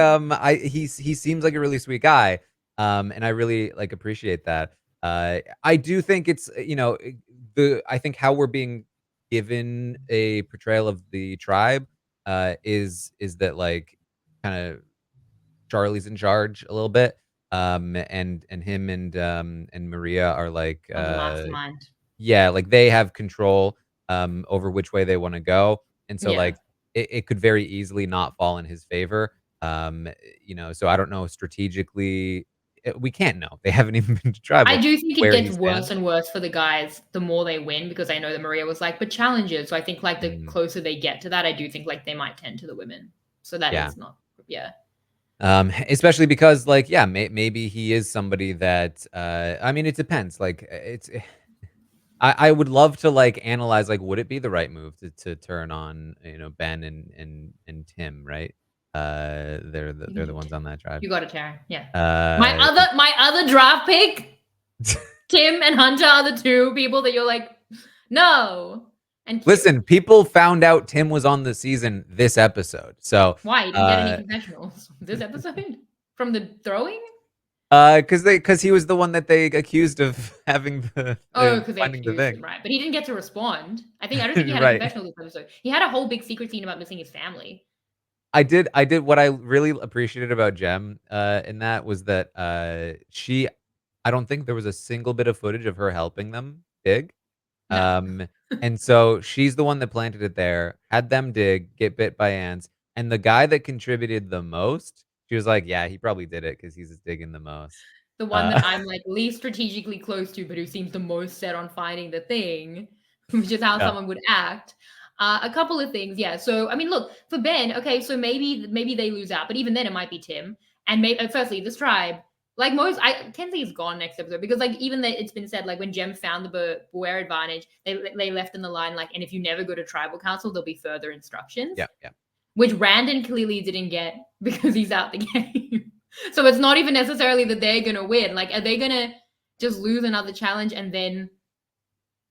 S2: he seems like a really sweet guy, and I really like appreciate that. I do think it's I think how we're being given a portrayal of the tribe is that like kind of Charlie's in charge a little bit, and him and Maria are like
S1: On the mastermind.
S2: yeah, like they have control over which way they want to go, and so
S1: Yeah.
S2: like it could very easily not fall in his favor. So I don't know strategically. We can't know. They haven't even been to
S1: I
S2: tribal
S1: do think it
S2: where he
S1: gets worse
S2: stands.
S1: and worse for the guys the more they win, because I know that Maria was like, but challenges. So I think like the
S2: Mm,
S1: closer they get to that, I do think like they might tend to the women. So that
S2: yeah.
S1: is not, yeah.
S2: Especially because like yeah, maybe he is somebody that I mean it depends. Like I would love to like analyze like would it be the right move to turn on Ben and Tim, right? They're the ones on that tribe.
S1: You got it, Taran. Yeah. My
S2: Uh,
S1: other draft pick, Tim and Hunter are the two people that you're like, no. And Q.
S2: Listen, people found out Tim was on the season this episode, so
S1: Why? You didn't get any confessionals this episode from the throwing?
S2: because he was the one that they accused of having
S1: Oh, because they
S2: finding the
S1: accused him,
S2: thing,
S1: right? But he didn't get to respond. I don't think he had a
S2: right?
S1: confessional this episode. He had a whole big secret scene about missing his family.
S2: I did what I really appreciated about Jem in that was that I don't think there was a single bit of footage of her helping them dig.
S1: No.
S2: Um, and so she's the one that planted it there, had them dig, get bit by ants, and the guy that contributed the most, she was like, "Yeah, he probably did it because he's just digging the most."
S1: The one
S2: Uh,
S1: that I'm like least strategically close to, but who seems the most set on finding the thing, which is how
S2: yeah,
S1: someone would act. A couple of things, yeah. So I mean, look for Ben. Okay, so maybe they lose out, but even then it might be Tim. And maybe firstly, this tribe, like most, Kenzie is gone next episode because like even that it's been said like when Jem found the beware advantage, they left in the line like, and if you never go to tribal council, there'll be further instructions,
S2: yeah, yeah.
S1: which Randon clearly didn't get because he's out the game. So it's not even necessarily that they're gonna win. Like, are they gonna just lose another challenge and then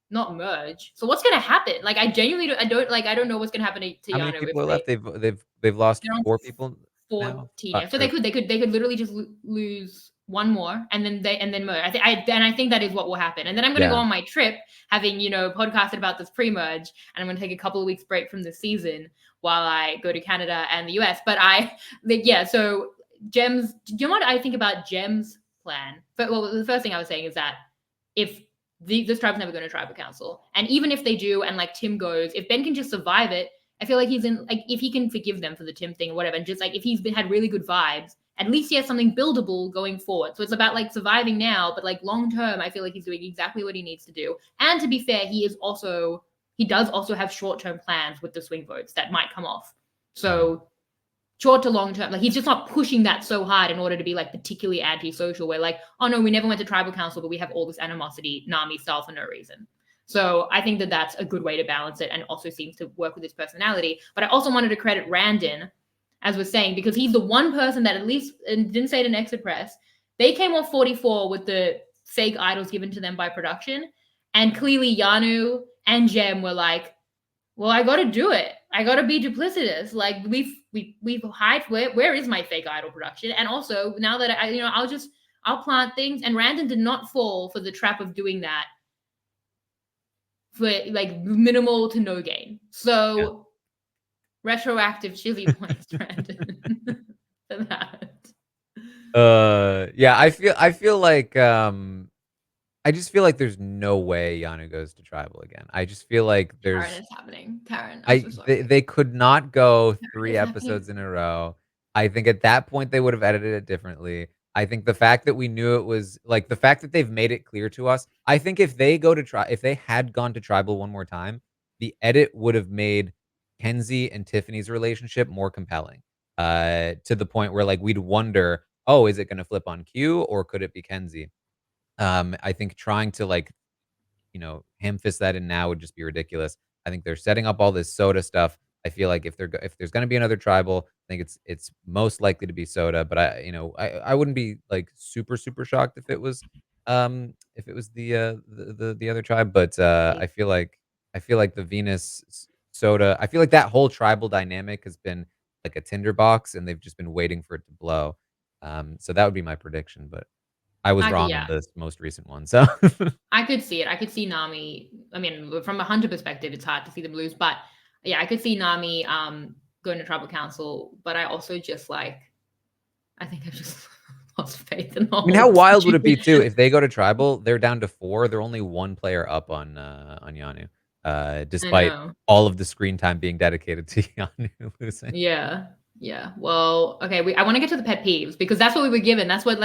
S1: not merge? So what's gonna happen? Like, I genuinely I don't know what's gonna happen to
S2: How many
S1: Yano if
S2: people are left? They've lost
S1: they're on
S2: 4 people now?
S1: 14. Yeah. So they could literally just lose one more and then merge. I think that is what will happen. And then I'm gonna go
S2: Yeah.
S1: on my trip, having podcasted about this pre-merge, and I'm gonna take a couple of weeks break from the season while I go to Canada and the US. But so Gems, do you know what I think about Gem's plan? But well, the first thing I was saying is that if this tribe's never going to tribal council. And even if they do, and like Tim goes, if Ben can just survive it, I feel like he's in, like, if he can forgive them for the Tim thing or whatever, and just like if he's had really good vibes, at least he has something buildable going forward. So it's about like surviving now, but like long term, I feel like he's doing exactly what he needs to do. And to be fair, he does also have short term plans with the swing votes that might come off. So short to long term, like he's just not pushing that so hard in order to be like particularly antisocial, where like, oh no, we never went to tribal council, but we have all this animosity Nami style for no reason. So I think that that's a good way to balance it, and also seems to work with his personality. But I also wanted to credit Randon, as was saying, because he's the one person that at least, and didn't say it in Exit Press, they came off 44 with the fake idols given to them by production. And clearly Yanu and Jem were like, well, I got to do it. I got to be duplicitous. Like we've hide, where is my fake idol production? And also now that I'll plant things. And Randon did not fall for the trap of doing that for like minimal to no gain. So retroactive chili points, Brandon, for that.
S2: Yeah, I feel like I just feel like there's no way Yanu goes to tribal again. I just feel like
S1: Taran
S2: there's
S1: is happening. Taran, I'm so sorry.
S2: they could not go
S1: Taran
S2: 3
S1: is
S2: episodes
S1: happening.
S2: in a row. I think at that point they would have edited it differently. I think the fact that we knew it was like the fact that they've made it clear to us. I think if they if they had gone to tribal one more time, the edit would have made Kenzie and Tiffany's relationship more compelling. To the point where like we'd wonder, oh, is it going to flip on Q or could it be Kenzie? I think trying to like ham fist that in now would just be ridiculous. I think they're setting up all this soda stuff. I feel like if there's going to be another tribal, I think it's most likely to be soda. But I wouldn't be like super shocked if it was the other tribe. But I feel like the Venus soda. I feel like that whole tribal dynamic has been like a tinderbox, and they've just been waiting for it to blow. So that would be my prediction, but I was wrong on
S1: Yeah,
S2: this most recent one. So
S1: I could see it. I could see Nami. I mean, from a hunter perspective, it's hard to see them lose, but yeah, I could see Nami going to tribal council. But I also just like, I think I've just lost faith in the
S2: I mean, how
S1: whole
S2: wild would it be too
S1: situation.
S2: if they go to tribal? They're down to 4. They're only 1 player up on Yanu,
S1: I
S2: despite
S1: know.
S2: all of the screen time being dedicated to Yanu losing.
S1: Yeah. Yeah. Well, okay. I want to get to the pet peeves because that's what we were given. That's what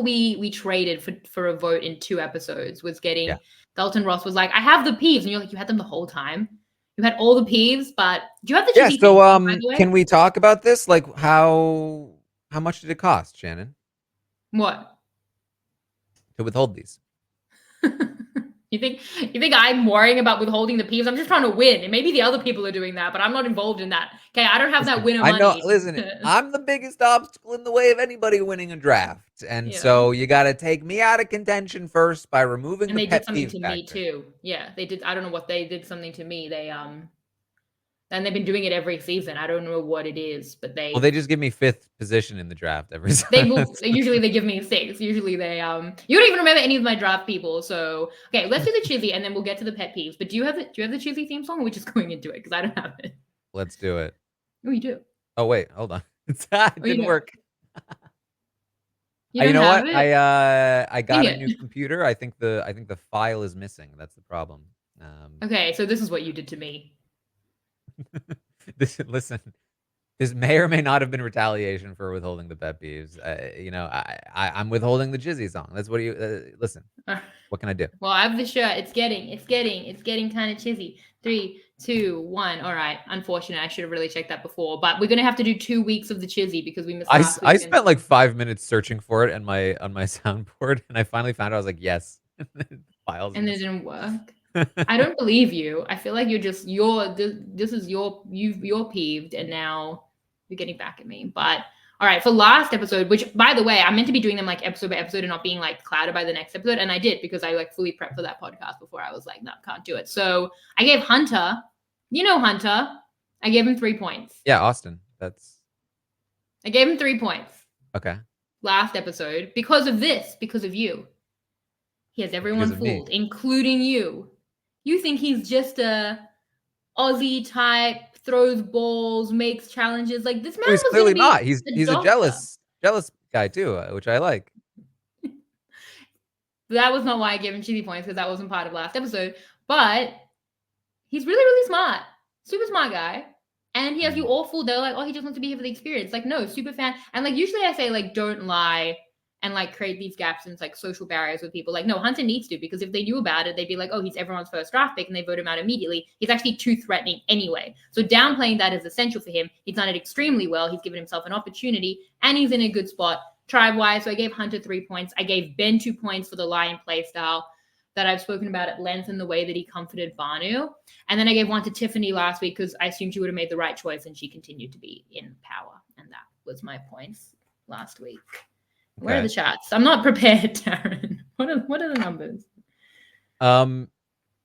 S1: we traded for a vote in 2 episodes, was getting
S2: Yeah.
S1: Dalton Ross was like, I have the peeves. And you're like, you had them the whole time. You had all the peeves, but do you have the
S2: Yeah.
S1: cheesy theme
S2: So,
S1: song, by the way?
S2: can we talk about this? Like, how much did it cost, Shannon,
S1: What?
S2: to withhold these?
S1: You think I'm worrying about withholding the peeves? I'm just trying to win. And maybe the other people are doing that, but I'm not involved in that. Okay, I don't have that
S2: Listen,
S1: winner
S2: I know.
S1: money.
S2: Listen, I'm the biggest obstacle in the way of anybody winning a draft, and
S1: Yeah.
S2: so you got to take me out of contention first by removing
S1: And
S2: the
S1: they did
S2: pet
S1: something
S2: peeve
S1: to me
S2: factor.
S1: too. Yeah, they did. I don't know what they did something to me. And they've been doing it every season. I don't know what it is, but
S2: Well, they just give me 5th position in the draft every
S1: they
S2: time.
S1: will usually they give me 6. Usually you don't even remember any of my draft people. So okay, let's do the cheesy and then we'll get to the pet peeves. But do you have the cheesy theme song, or are we just going into it? Because I don't have it.
S2: Let's do it.
S1: Oh, you do.
S2: Oh, wait, hold on. It
S1: Oh, you
S2: didn't
S1: don't.
S2: work.
S1: You
S2: You
S1: don't
S2: know
S1: have
S2: what?
S1: it?
S2: I
S1: Sing
S2: got a
S1: it.
S2: new computer. I think the file is missing. That's the problem.
S1: Okay, so this is what you did to me.
S2: Listen, this may or may not have been retaliation for withholding the pet peeves. I'm withholding the Jizzy song. That's what you listen. What can I do?
S1: Well, I have the shirt. It's getting kind of cheesy. 3, 2, 1. All right. Unfortunate. I should have really checked that before. But we're gonna have to do 2 weeks of the chizzy because we missed last
S2: I
S1: week. And
S2: spent like 5 minutes searching for it on my soundboard, and I finally found it. I was like, yes, the file's
S1: and it
S2: missing.
S1: didn't work. I don't believe you. I feel like this is you're peeved, and now you're getting back at me. But all right, for last episode, which by the way, I meant to be doing them like episode by episode and not being like clouded by the next episode, and I did because I like fully prepped for that podcast before I was like, no, can't do it. So I gave Hunter, Hunter, I gave him 3 points.
S2: Yeah, Austin.
S1: I gave him 3 points
S2: Okay.
S1: last episode because of you. He has everyone
S2: Because of me.
S1: fooled, including you. You think he's just a Aussie type, throws balls, makes challenges. Like this man
S2: Oh, he's
S1: was gonna
S2: clearly
S1: be
S2: not.
S1: a
S2: He's a
S1: doctor.
S2: jealous guy too, which I like.
S1: That was not why I gave him cheesy points because that wasn't part of last episode. But he's really, really smart. Super smart guy. And he has you
S2: Mm.
S1: all fooled. They're like, oh, he just wants to be here for the experience. Like, no, super fan. And like, usually I say, like, don't lie and like create these gaps and like social barriers with people. Like, no, Hunter needs to, because if they knew about it, they'd be like, oh, he's everyone's first draft pick and they vote him out immediately. He's actually too threatening anyway. So downplaying that is essential for him. He's done it extremely well. He's given himself an opportunity and he's in a good spot tribe wise. So I gave Hunter 3 points. I gave Ben 2 points for the lion play style that I've spoken about at length in the way that he comforted Bhanu. And then I gave one to Tiffany last week because I assumed she would have made the right choice and she continued to be in power. And that was my points last week. Okay. Where are the charts? I'm not prepared, Taran. What are the numbers?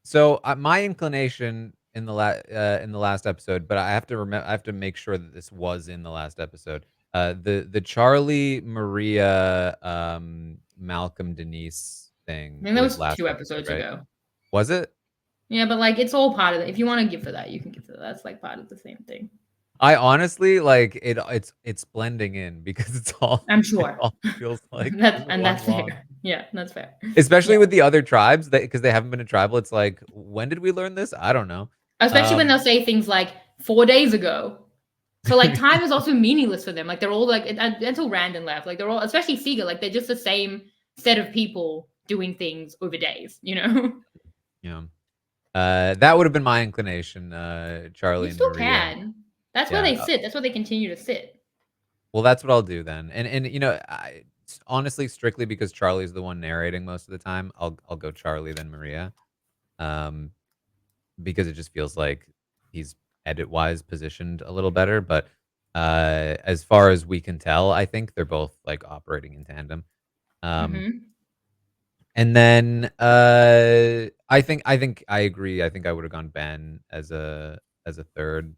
S2: So my inclination in the last episode, but I have to remember, I have to make sure that this was in the last episode. The Charlie, Maria, Malcolm, Denise thing
S1: I think that
S2: was
S1: was
S2: last
S1: 2
S2: episode,
S1: episodes
S2: right?
S1: ago.
S2: Was it?
S1: Yeah, but like it's all part of it. If you want to give for that, you can give for that. That's like part of the same thing.
S2: I honestly like it. It's blending in because it's all.
S1: I'm
S2: It
S1: sure.
S2: all feels like
S1: that's
S2: long.
S1: fair. Yeah, that's fair.
S2: Especially
S1: Yeah.
S2: with the other tribes, that because they haven't been a tribal. It's like, when did we learn this? I don't know.
S1: Especially when they'll say things like 4 days ago. So like time is also meaningless for them. Like they're all like until Randon left. Like they're all, especially Seeger, like they're just the same set of people doing things over days, you know?
S2: Yeah. That would have been my inclination, Charlie
S1: You
S2: and
S1: still
S2: Maria.
S1: can. That's where
S2: Yeah.
S1: they sit. That's where they continue to sit.
S2: Well, that's what I'll do then. And honestly, strictly because Charlie's the one narrating most of the time, I'll go Charlie then Maria. Um, because it just feels like he's edit-wise positioned a little better, but as far as we can tell, I think they're both like operating in tandem. Um,
S1: Mm-hmm.
S2: and then I think I agree. I think I would have gone Ben as a third,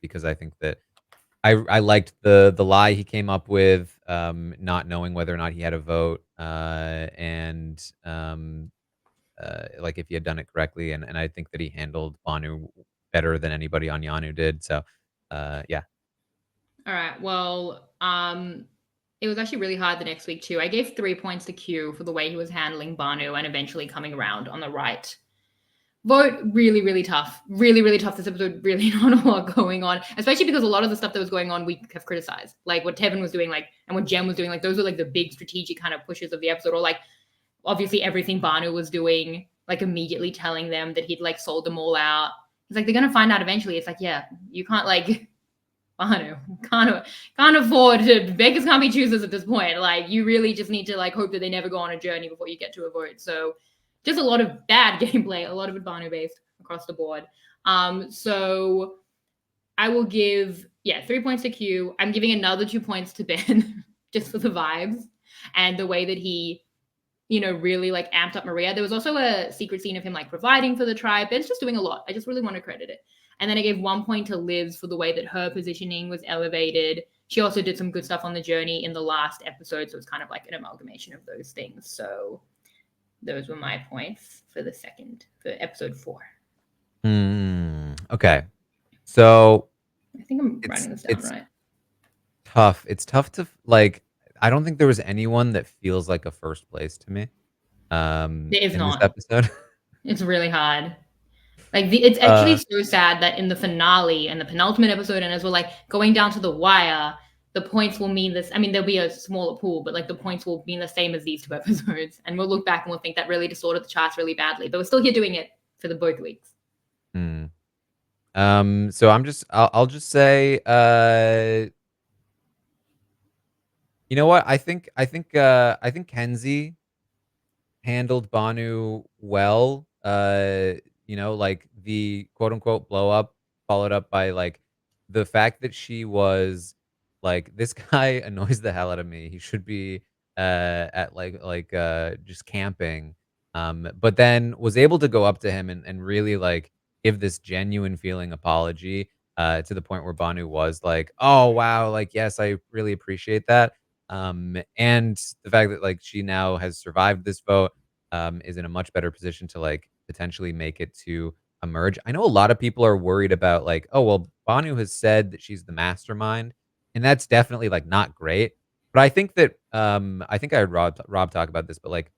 S2: because I think that I liked the lie he came up with, not knowing whether or not he had a vote, and like if he had done it correctly, and I think that he handled Banu better than anybody on Yanu did. So, yeah.
S1: All right. Well, it was actually really hard the next week too. I gave 3 points to Q for the way he was handling Banu and eventually coming around on the right vote. Really, really tough. Really, really tough. This episode, really not a lot going on, especially because a lot of the stuff that was going on we have criticized, like what Tevin was doing, like, and what Jem was doing. Like those were like the big strategic kind of pushes of the episode, or like obviously everything Banu was doing, like immediately telling them that he'd like sold them all out. It's like they're gonna find out eventually. It's like, yeah, you can't like Bhanu can't afford to, beggars can't be choosers at this point. Like you really just need to like hope that they never go on a journey before you get to a vote. So just a lot of bad gameplay, a lot of it Bhanu based across the board. So I will give 3 points to Q. I'm giving another 2 points to Ben just for the vibes and the way that he really like amped up Maria. There was also a secret scene of him like providing for the tribe. Ben's just doing a lot. I just really want to credit it. And then I gave 1 point to Liz for the way that her positioning was elevated. She also did some good stuff on the journey in the last episode. So it's kind of like an amalgamation of those things. So those were my points for episode 4.
S2: Okay. So
S1: I think I'm writing this down right.
S2: Tough. It's tough to like. I don't think there was anyone that feels like a first place to me.
S1: It is
S2: In this
S1: not.
S2: episode.
S1: It's really hard. Like it's actually so sad that in the finale and the penultimate episode, and as we're like going down to the wire, the points will mean this. I mean, there'll be a smaller pool, but like the points will mean the same as these 2 episodes. And we'll look back and we'll think that really distorted the charts really badly. But we're still here doing it for the both weeks.
S2: So I'll just say, you know what? I think Kenzie handled Banu well. Like the quote unquote blow up followed up by like the fact that she was like, this guy annoys the hell out of me. He should be at just camping. But then was able to go up to him and really like give this genuine feeling apology, to the point where Banu was like, oh wow, like yes, I really appreciate that. And the fact that like she now has survived this vote, is in a much better position to like potentially make it to emerge. I know a lot of people are worried about like, oh well, Banu has said that she's the mastermind, and that's definitely like not great. But I think that I think I heard Rob talk about this, but like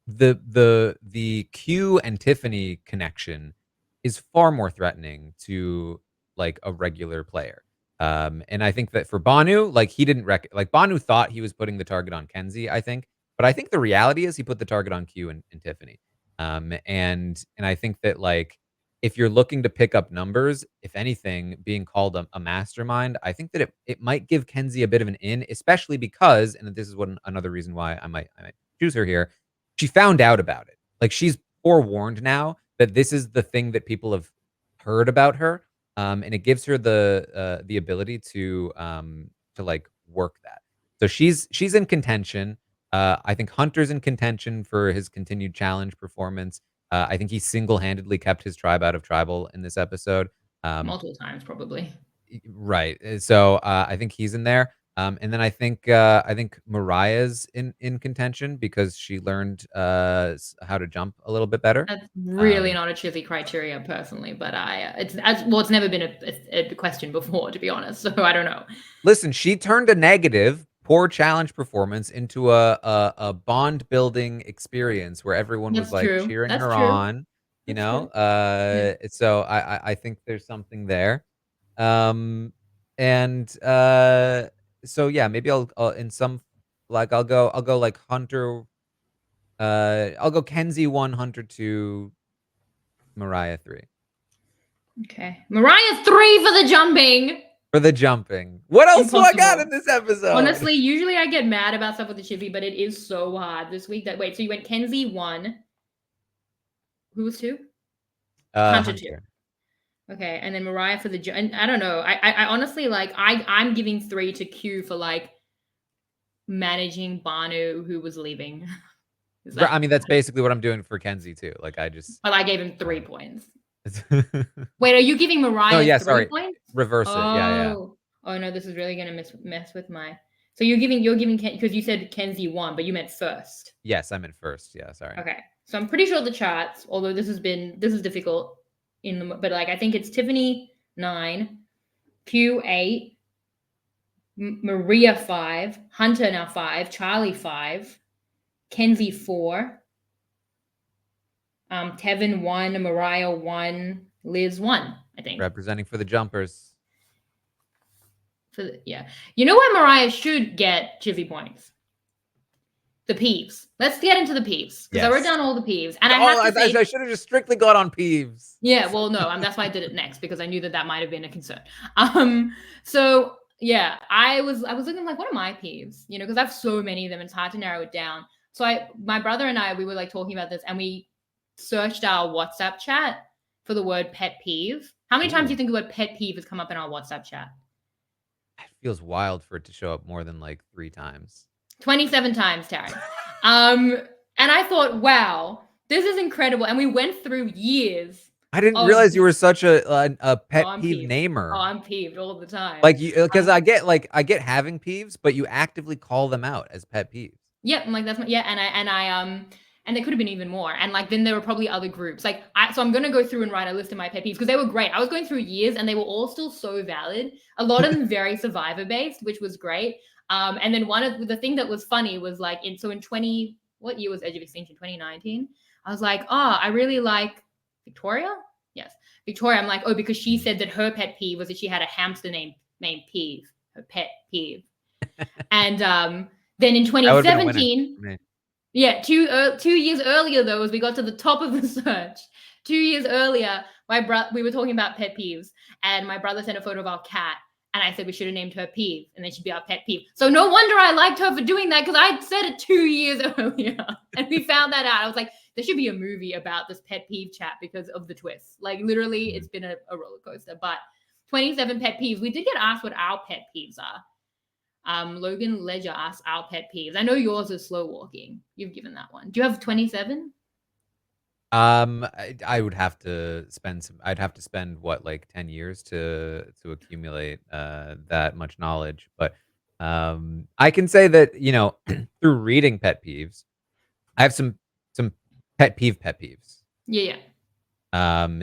S2: the Q and Tiffany connection is far more threatening to like a regular player. And I think that for Bhanu, like he didn't like Bhanu thought he was putting the target on Kenzie, I think. But I think the reality is he put the target on Q and Tiffany. And I think that like if you're looking to pick up numbers, if anything, being called a mastermind, I think that it might give Kenzie a bit of an in, especially because, and this is what another reason why I might choose her here, she found out about it. Like she's forewarned now that this is the thing that people have heard about her, and it gives her the ability to like work that. So she's in contention. I think Hunter's in contention for his continued challenge performance. I think he single-handedly kept his tribe out of tribal in this episode. Um,
S1: Multiple times, probably.
S2: right. So I think he's in there. And then I think Mariah's in contention because she learned how to jump a little bit better.
S1: That's really
S2: Um,
S1: not a cheesy criteria, personally, but it's as well. It's never been a question before, to be honest. So I don't know.
S2: Listen, she turned a negative, poor challenge performance into a bond building experience where everyone was
S1: That's
S2: like
S1: true.
S2: cheering
S1: That's
S2: her
S1: true.
S2: on, you
S1: That's
S2: know?
S1: true. Yeah.
S2: So I think there's something there. Um, and so yeah, maybe I'll in some like I'll go like Hunter. I'll go Kenzie 1, Hunter 2, Mariah 3
S1: Okay. Mariah 3 for the jumping.
S2: for the jumping. What else do I got in
S1: Impossible.
S2: this episode?
S1: Honestly, usually I get mad about stuff with the chippy, but it is so hard this week. That wait, so you went Kenzie 1. Who was 2? Hunter 2.
S2: Hunter.
S1: Okay, and then Mariah for the and I don't know. I honestly like I'm giving 3 to Q for like managing Bhanu who was leaving. Is
S2: I
S1: that
S2: mean, that's basically what I'm doing for Kenzie too. Like I just
S1: but I gave him 3 points.
S2: it's
S1: Wait, are you giving
S2: No,
S1: Mariah
S2: yeah,
S1: 3
S2: sorry.
S1: points?
S2: Reverse it. Yeah, yeah.
S1: Oh. Oh no, this is really gonna mess with my. So you're giving because you said Kenzie 1, but you meant first.
S2: Yes, I meant first. Yeah, sorry.
S1: Okay, so I'm pretty sure the charts, although this is difficult but like I think it's Tiffany 9, Q 8, Maria 5, Hunter now 5, Charlie 5, Kenzie 4, Tevin 1, Mariah 1, Liz 1. I think.
S2: Representing for the jumpers.
S1: Yeah, you know why Mariah should get Chivy points? The peeves. Let's get into the peeves because I wrote
S2: Yes.
S1: down all the peeves, and
S2: I should have just strictly got on peeves.
S1: yeah, well, no, that's why I did it next because I knew that might have been a concern. So yeah, I was looking like, what are my peeves? You know, because I have so many of them, it's hard to narrow it down. So my brother and I, we were like talking about this, and we searched our WhatsApp chat for the word pet peeve. How many times do you think the word pet peeve has come up in our WhatsApp chat?
S2: It feels wild for it to show up more than like 3 times.
S1: 27 times, Taran. And I thought, wow, this is incredible. And we went through years.
S2: I didn't realize you were such a pet peeve
S1: peeved.
S2: namer.
S1: Oh, I'm peeved all the time.
S2: Like you, because I get having peeves, but you actively call them out as pet peeves.
S1: Yeah, I'm like that's my and there could have been even more. And like then there were probably other groups. Like so I'm gonna go through and write a list of my pet peeves because they were great. I was going through years and they were all still so valid. A lot of them very survivor based, which was great. And then one of the thing that was funny was like in 20 what year was Edge of Extinction? 2019. I was like, oh, I really like Victoria. Yes, Victoria. I'm like, oh, because she said that her pet peeve was that she had a hamster named Peeve, her pet peeve. And then in 2017, yeah, 2 years earlier though, as we got to the top of the search, 2 years earlier, we were talking about pet peeves, and my brother sent a photo of our cat, and I said we should have named her Peeve, and then she'd be our pet peeve. So no wonder I liked her for doing that because I said it 2 years earlier, and we found that out. I was like, there should be a movie about this pet peeve chat because of the twists. Like literally, it's been a roller coaster. But 27 pet peeves. We did get asked what our pet peeves are. Logan Ledger asked our pet peeves. I know yours is slow walking. You've given that one. Do you have 27?
S2: I would have to spend I'd have to spend what, like 10 years to accumulate that much knowledge. But I can say that, you know, through reading pet peeves, I have some pet peeves.
S1: Yeah.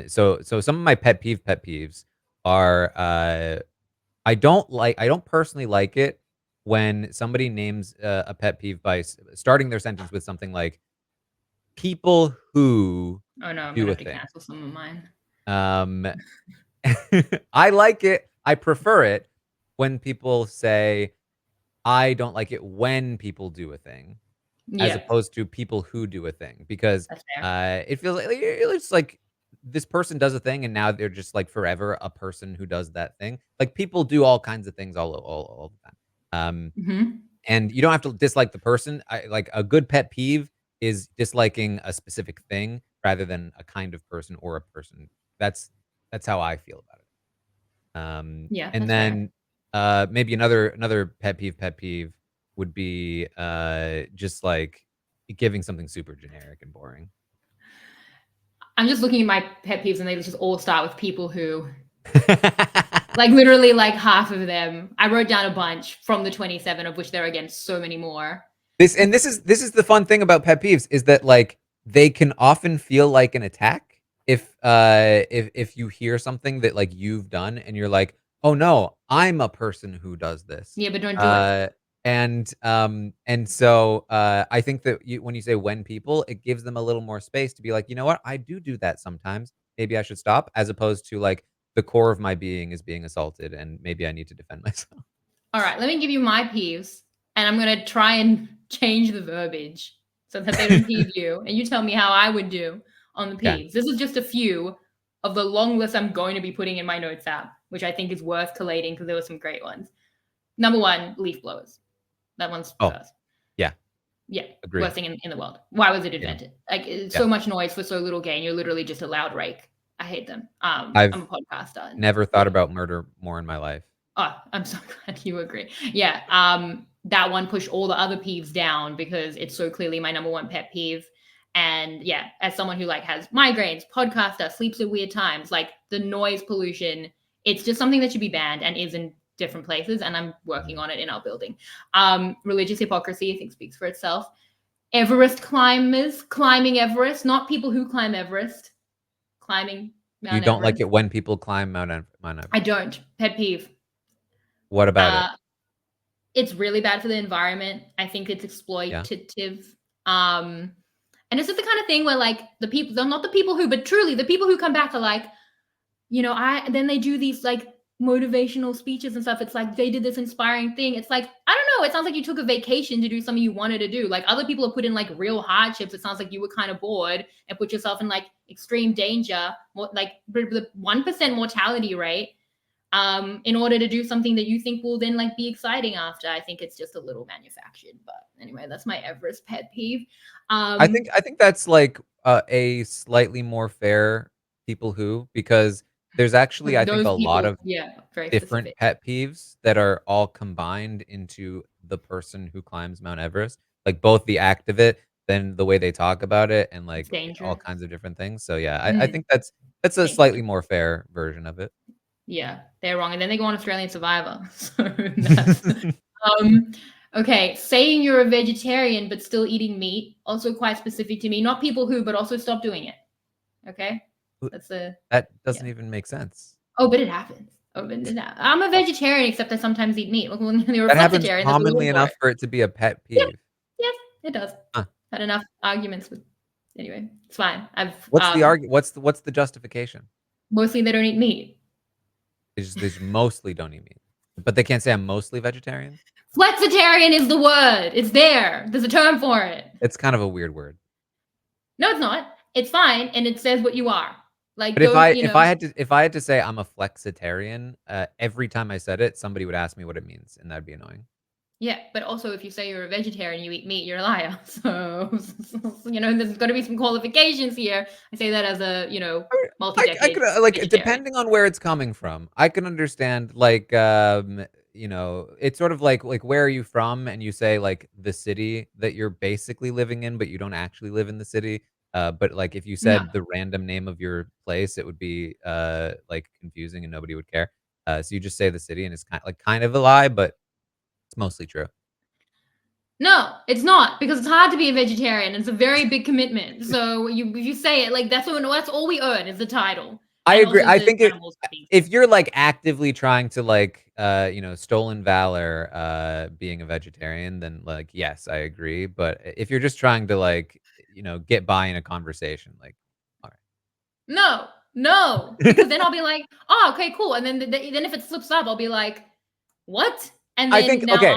S2: So some of my pet peeves are I don't personally like it when somebody names a pet peeve by starting their sentence with something like people who
S1: Oh no, I'm
S2: do
S1: gonna
S2: a
S1: have to
S2: thing.
S1: cancel some of mine.
S2: Um, I like it. I prefer it when people say, I don't like it when people do a thing, as
S1: Yeah,
S2: opposed to people who do a thing, because,
S1: that's fair.
S2: it feels like it's like this person does a thing, and now they're just, like, forever a person who does that thing. Like, people do all kinds of things all the time.
S1: Hmm.
S2: And you don't have to dislike the person. I like, a good pet peeve is disliking a specific thing rather than a kind of person or a person. That's that's how I feel about it.
S1: Yeah,
S2: And
S1: that's fair.
S2: then, maybe another pet peeve would be, just, like, giving something super generic and boring.
S1: I'm just looking at my pet peeves, and they just all start with people who, like, literally, like half of them. I wrote down a bunch from the 27, of which there are again so many more.
S2: This is the fun thing about pet peeves is that, like, they can often feel like an attack if you hear something that, like, you've done and you're like, "Oh, no, I'm a person who does this."
S1: Yeah, but don't do it.
S2: Uh, and so, I think that when you say "when people," it gives them a little more space to be like, "You know what? I do that sometimes. Maybe I should stop," as opposed to, like, the core of my being is being assaulted, and maybe I need to defend myself.
S1: All right, let me give you my peeves, and I'm gonna try and change the verbiage so that they don't peeve you, and you tell me how I would do on the
S2: Okay.
S1: peeves. This is just a few of the long list I'm going to be putting in my notes app, which I think is worth collating because there were some great ones. Number one, leaf blowers. That one's
S2: Oh,
S1: first.
S2: yeah.
S1: Yeah,
S2: Agreed.
S1: worst thing in the world. Why was it
S2: Yeah.
S1: invented? Like, it's
S2: Yeah.
S1: so much noise for so little gain. You're literally just a loud rake. I hate them. I'm
S2: I've
S1: a podcaster, and
S2: never thought
S1: yeah.
S2: about murder more in my life.
S1: Oh, I'm so glad you agree. Yeah, that one pushed all the other peeves down because it's so clearly my number one pet peeve. And yeah, as someone who like has migraines, podcaster, sleeps at weird times, like the noise pollution, it's just something that should be banned and is in different places. And I'm working
S2: Mhm.
S1: on it in our building. Religious hypocrisy, I think, speaks for itself. Everest climbers climbing Everest, not people who climb Everest, climbing
S2: You
S1: Mount
S2: don't like
S1: Everest.
S2: it when people climb Mount
S1: I
S2: Everest.
S1: don't. Pet peeve.
S2: What about it?
S1: Uh, it's really bad for the environment. I think it's
S2: Yeah.
S1: exploitative. Um, and it's just the kind of thing where like the people, they're not the people who, but truly the people who come back are like, then they do these like motivational speeches and stuff. It's like they did this inspiring thing. It's like, I don't know. It sounds like you took a vacation to do something you wanted to do. Like other people have put in like real hardships. It sounds like you were kind of bored and put yourself in like extreme danger, like the 1% mortality rate, in order to do something that you think will then like be exciting after. I think it's just a little manufactured. But anyway, that's my Everest pet peeve. Um,
S2: I think that's like, a slightly more fair people who, because there's actually, I think, a
S1: those
S2: lot
S1: people,
S2: of
S1: yeah, very
S2: different
S1: specific.
S2: pet peeves that are all combined into the person who climbs Mount Everest, like, both the act of it, then the way they talk about it, and,
S1: It's
S2: like, all
S1: dangerous.
S2: kinds of different things, so, yeah, I
S1: Mm,
S2: think that's a
S1: thank
S2: slightly
S1: you.
S2: more fair version of it.
S1: Yeah, they're wrong. And then they go on Australian Survivor. So that's um okay. Saying you're a vegetarian but still eating meat, also quite specific to me. Not people who, but also stop doing it. Okay. That's a
S2: That
S1: yeah.
S2: doesn't even make sense.
S1: Oh, but it happens. Oh, but I'm a vegetarian, except I sometimes eat meat. Look, when you're a
S2: That happens
S1: flexitarian, there's a word
S2: commonly
S1: for
S2: enough
S1: it.
S2: for it to be a pet
S1: Yep,
S2: peeve.
S1: yes, it does.
S2: Huh.
S1: Had enough arguments with anyway, it's fine. I've
S2: What's the justification?
S1: mostly they don't eat meat.
S2: They just mostly don't eat meat. But they can't say I'm mostly vegetarian?
S1: Flexitarian is the word. It's there. There's a term for it.
S2: It's kind of a weird word.
S1: No, it's not. It's fine, and it says what you are. Like,
S2: But if
S1: don't
S2: I
S1: you
S2: if
S1: know?
S2: I had to if I had to say I'm a flexitarian, every time I said it, somebody would ask me what it means, and that'd be annoying.
S1: Yeah, but also if you say you're a vegetarian, you eat meat, you're a liar. So there's got to be some qualifications here. I say that as a
S2: I
S1: multi-decade
S2: could, like,
S1: vegetarian.
S2: depending on where it's coming from, I can understand, like, it's sort of like, where are you from? And you say, like, the city that you're basically living in, but you don't actually live in the city. But, like, if you
S1: No,
S2: said the random name of your place, it would be, like, confusing and nobody would care. So you just say the city, and it's kind of a lie, but it's mostly true.
S1: no, it's not because it's hard to be a vegetarian. It's a very big commitment. So you say it like that's all we earn is the title
S2: I
S1: and
S2: agree.
S1: also
S2: I
S1: the
S2: think it
S1: animals we
S2: if you're, like, actively trying to, like, stolen valor, being a vegetarian, then, like, yes, I agree, but if you're just trying to, like, get by in a conversation. Like, all right.
S1: No, because then I'll be like, oh, okay, cool. And then then if it slips up, I'll be like, what? And
S2: I
S1: then
S2: think
S1: now
S2: okay,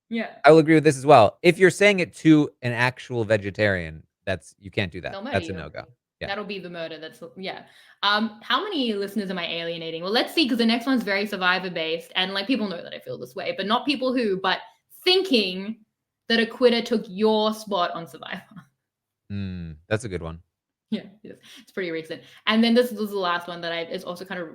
S1: yeah,
S2: I will agree with this as well. If you're saying it to an actual vegetarian, you can't do that.
S1: they'll murder
S2: That's a
S1: you.
S2: no-go. Yeah.
S1: That'll be the murder. That's yeah. How many listeners am I alienating? Well, let's see, because the next one's very survivor based, and like people know that I feel this way, but not people who, but thinking that a quitter took your spot on Survivor.
S2: That's a good one.
S1: Yeah, it's pretty recent. And then this is the last one that is also kind of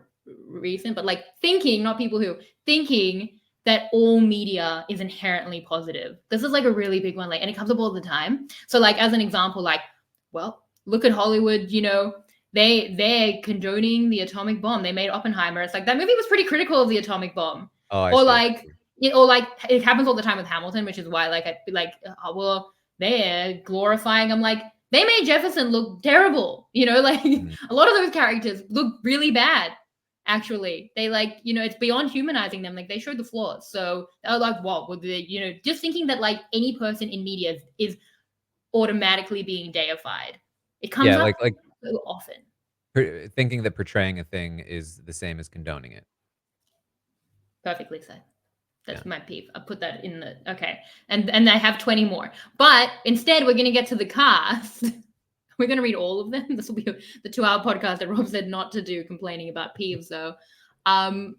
S1: recent, but like thinking, not people who, thinking that all media is inherently positive. This is like a really big one, like, and it comes up all the time. So like as an example, like, well, look at Hollywood, they're condoning the atomic bomb. They made Oppenheimer. It's like that movie was pretty critical of the atomic bomb.
S2: Oh, I
S1: Or
S2: see.
S1: like, or like it happens all the time with Hamilton, which is why like well, they're glorifying. I'm like, they made Jefferson look terrible. Like a lot of those characters look really bad. Actually, they like, it's beyond humanizing them. Like they showed the flaws. So they're like, what would they, just thinking that like any person in media is automatically being deified. It comes
S2: Yeah,
S1: up
S2: like
S1: so often.
S2: thinking that portraying a thing is the same as condoning it.
S1: Perfectly said. That's
S2: Yeah.
S1: my peeve. I put that in the okay, and I have 20 more. But instead, we're gonna get to the cast. We're gonna read all of them. This will be the 2-hour podcast that Rob said not to do, complaining about peeves. So, do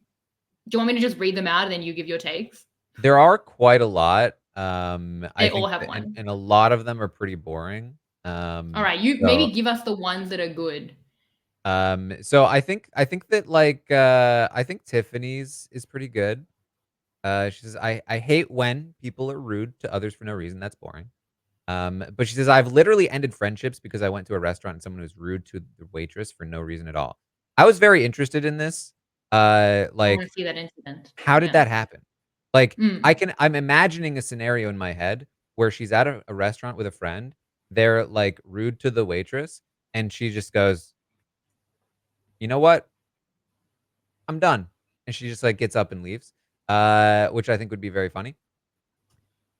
S1: you want me to just read them out and then you give your takes?
S2: There are quite a lot. I
S1: They all
S2: think,
S1: have one.
S2: and a lot of them are pretty boring.
S1: All right, you
S2: So
S1: maybe give us the ones that are good.
S2: so I think that like I think Tiffany's is pretty good. She says I hate when people are rude to others for no reason. That's boring. But she says I've literally ended friendships because I went to a restaurant and someone was rude to the waitress for no reason at all. I was very interested in this.
S1: I want to
S2: Like,
S1: see that incident.
S2: how did
S1: Yeah.
S2: that happen? Like,
S1: Mm.
S2: I'm imagining a scenario in my head where she's at a restaurant with a friend. They're like rude to the waitress, and she just goes, "You know what? I'm done." And she just like gets up and leaves. Which I think would be very funny.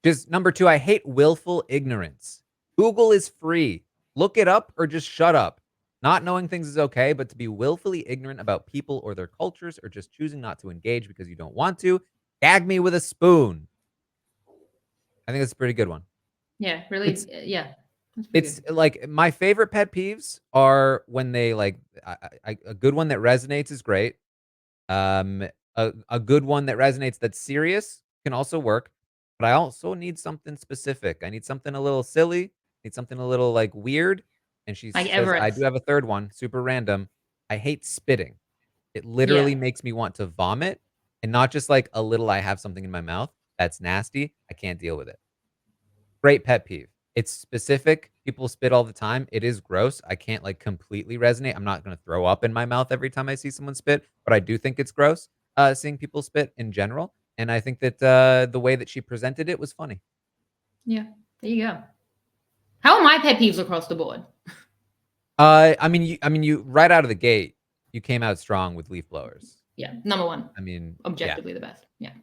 S2: Just number 2, I hate willful ignorance. Google is free. Look it up or just shut up. Not knowing things is okay, but to be willfully ignorant about people or their cultures or just choosing not to engage because you don't want to, gag me with a spoon. I think that's a pretty good one.
S1: Yeah, really.
S2: It's
S1: Yeah, that's pretty
S2: it's
S1: good.
S2: like my favorite pet peeves are when they like a good one that resonates is great. Um, a good one that resonates that's serious can also work, but I also need something specific. I need something a little silly, need something a little, like, weird, and she
S1: Like
S2: says, I do
S1: Everest.
S2: have a third one, super random. I hate spitting. It
S1: Yeah.
S2: literally makes me want to vomit, and not just, like, a little I have something in my mouth. That's nasty. I can't deal with it. Great pet peeve. It's specific. People spit all the time. It is gross. I can't, like, completely resonate. I'm not gonna throw up in my mouth every time I see someone spit, but I do think it's gross, seeing people spit in general, and I think that, the way that she presented it was funny.
S1: Yeah. There you go. How are my pet peeves across the board?
S2: You right out of the gate, you came out strong with leaf blowers.
S1: Yeah. Number one.
S2: I mean, yeah,
S1: Objectively the best. Yeah.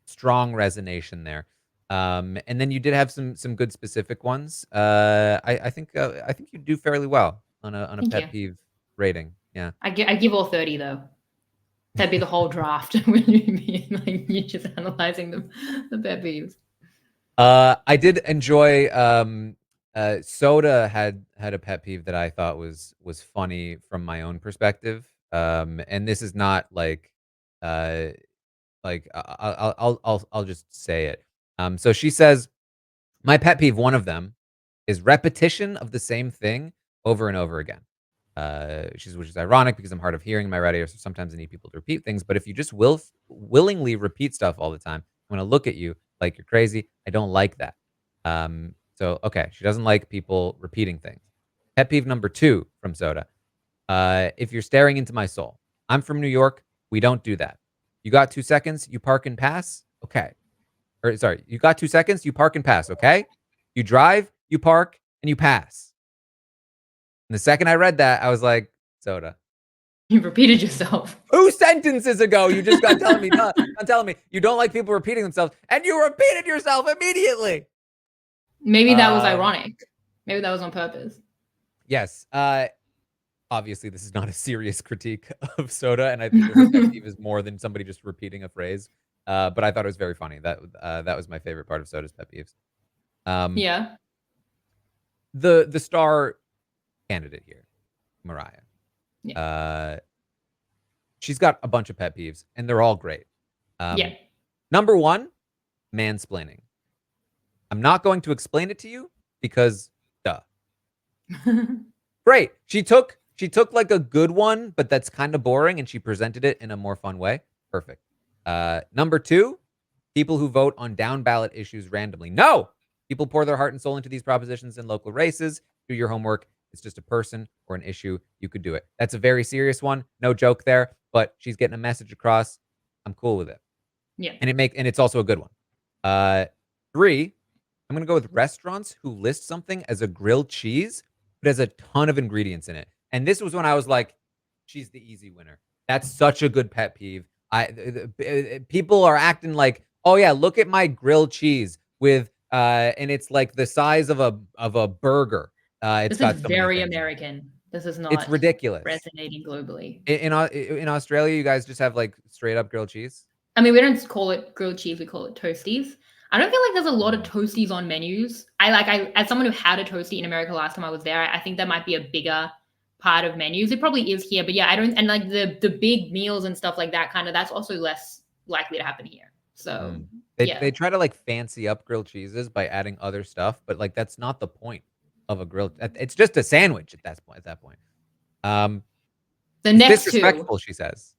S2: strong resonation there. And then you did have some good specific ones. I think you do fairly well on a
S1: Thank you.
S2: pet peeve rating. Yeah.
S1: I give all 30 though. That'd be the whole draft when you just analyzing the pet peeves.
S2: I did enjoy Soda had a pet peeve that I thought was funny from my own perspective. And this is not uh I'll just say it. So she says, my pet peeve, one of them, is repetition of the same thing over and over again. Which is ironic because I'm hard of hearing in my radio, so sometimes I need people to repeat things. But if you just willingly repeat stuff all the time, I'm gonna look at you like you're crazy. I don't like that. So okay, she doesn't like people repeating things. Pet peeve number 2 from Soda. If you're staring into my soul, I'm from New York. We don't do that. You got 2 seconds, you park and pass. Okay. Or sorry, you got 2 seconds, you park and pass. Okay. You drive, you park, and you pass. And the second I read that, I was like, Soda.
S1: You repeated yourself.
S2: 2 sentences ago, you just got telling me, telling me you don't like people repeating themselves, and you repeated yourself immediately.
S1: Maybe that was ironic. Maybe that was on purpose.
S2: Yes. Obviously, this is not a serious critique of soda, and I think her pet peeve is more than somebody just repeating a phrase. But I thought it was very funny. That was my favorite part of soda's pet peeves. Um,
S1: Yeah.
S2: the star candidate here, Mariah.
S1: Yeah.
S2: Uh, she's got a bunch of pet peeves, and they're all great.
S1: Yeah.
S2: Number one, mansplaining. I'm not going to explain it to you because, duh. Great. She took like a good one, but that's kind of boring, and she presented it in a more fun way. Perfect. Number two, people who vote on down ballot issues randomly. No, people pour their heart and soul into these propositions in local races. Do your homework. It's just a person or an issue. You could do it. That's a very serious one. No joke there, but she's getting a message across. I'm cool with it.
S1: Yeah.
S2: And it's also a good one. Three, I'm gonna go with restaurants who list something as a grilled cheese, but has a ton of ingredients in it. And this was when I was like, she's the easy winner. That's such a good pet peeve. People are acting like, oh yeah, look at my grilled cheese with and it's like the size of a burger. It's
S1: This is
S2: got so many
S1: very
S2: things in it.
S1: American. This is
S2: It's
S1: not
S2: ridiculous.
S1: resonating globally.
S2: In Australia, you guys just have like straight up grilled cheese.
S1: I mean, we don't call it grilled cheese, we call it toasties. I don't feel like there's a lot of toasties on menus. I as someone who had a toasty in America last time I was there, I think that might be a bigger part of menus. It probably is here, but yeah, I don't, and like the big meals and stuff like that kind of, that's also less likely to happen here. So yeah.
S2: They try to like fancy up grilled cheeses by adding other stuff, but like that's not the point of a grilled. It's just a sandwich at that point.
S1: The
S2: It's
S1: next two,
S2: disrespectful, she says.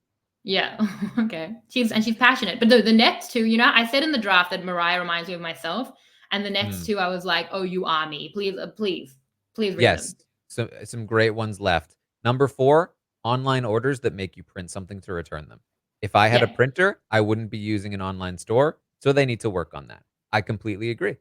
S1: yeah, okay. She's passionate, but the next two, you know, I said in the draft that Mariah reminds me of myself, and the next two, I was like, oh, you are me. Please, please read
S2: Yes.
S1: them.
S2: So some great ones left. Number 4, online orders that make you print something to return them. If I had a
S1: Yeah.
S2: printer, I wouldn't be using an online store, so they need to work on that. I completely agree.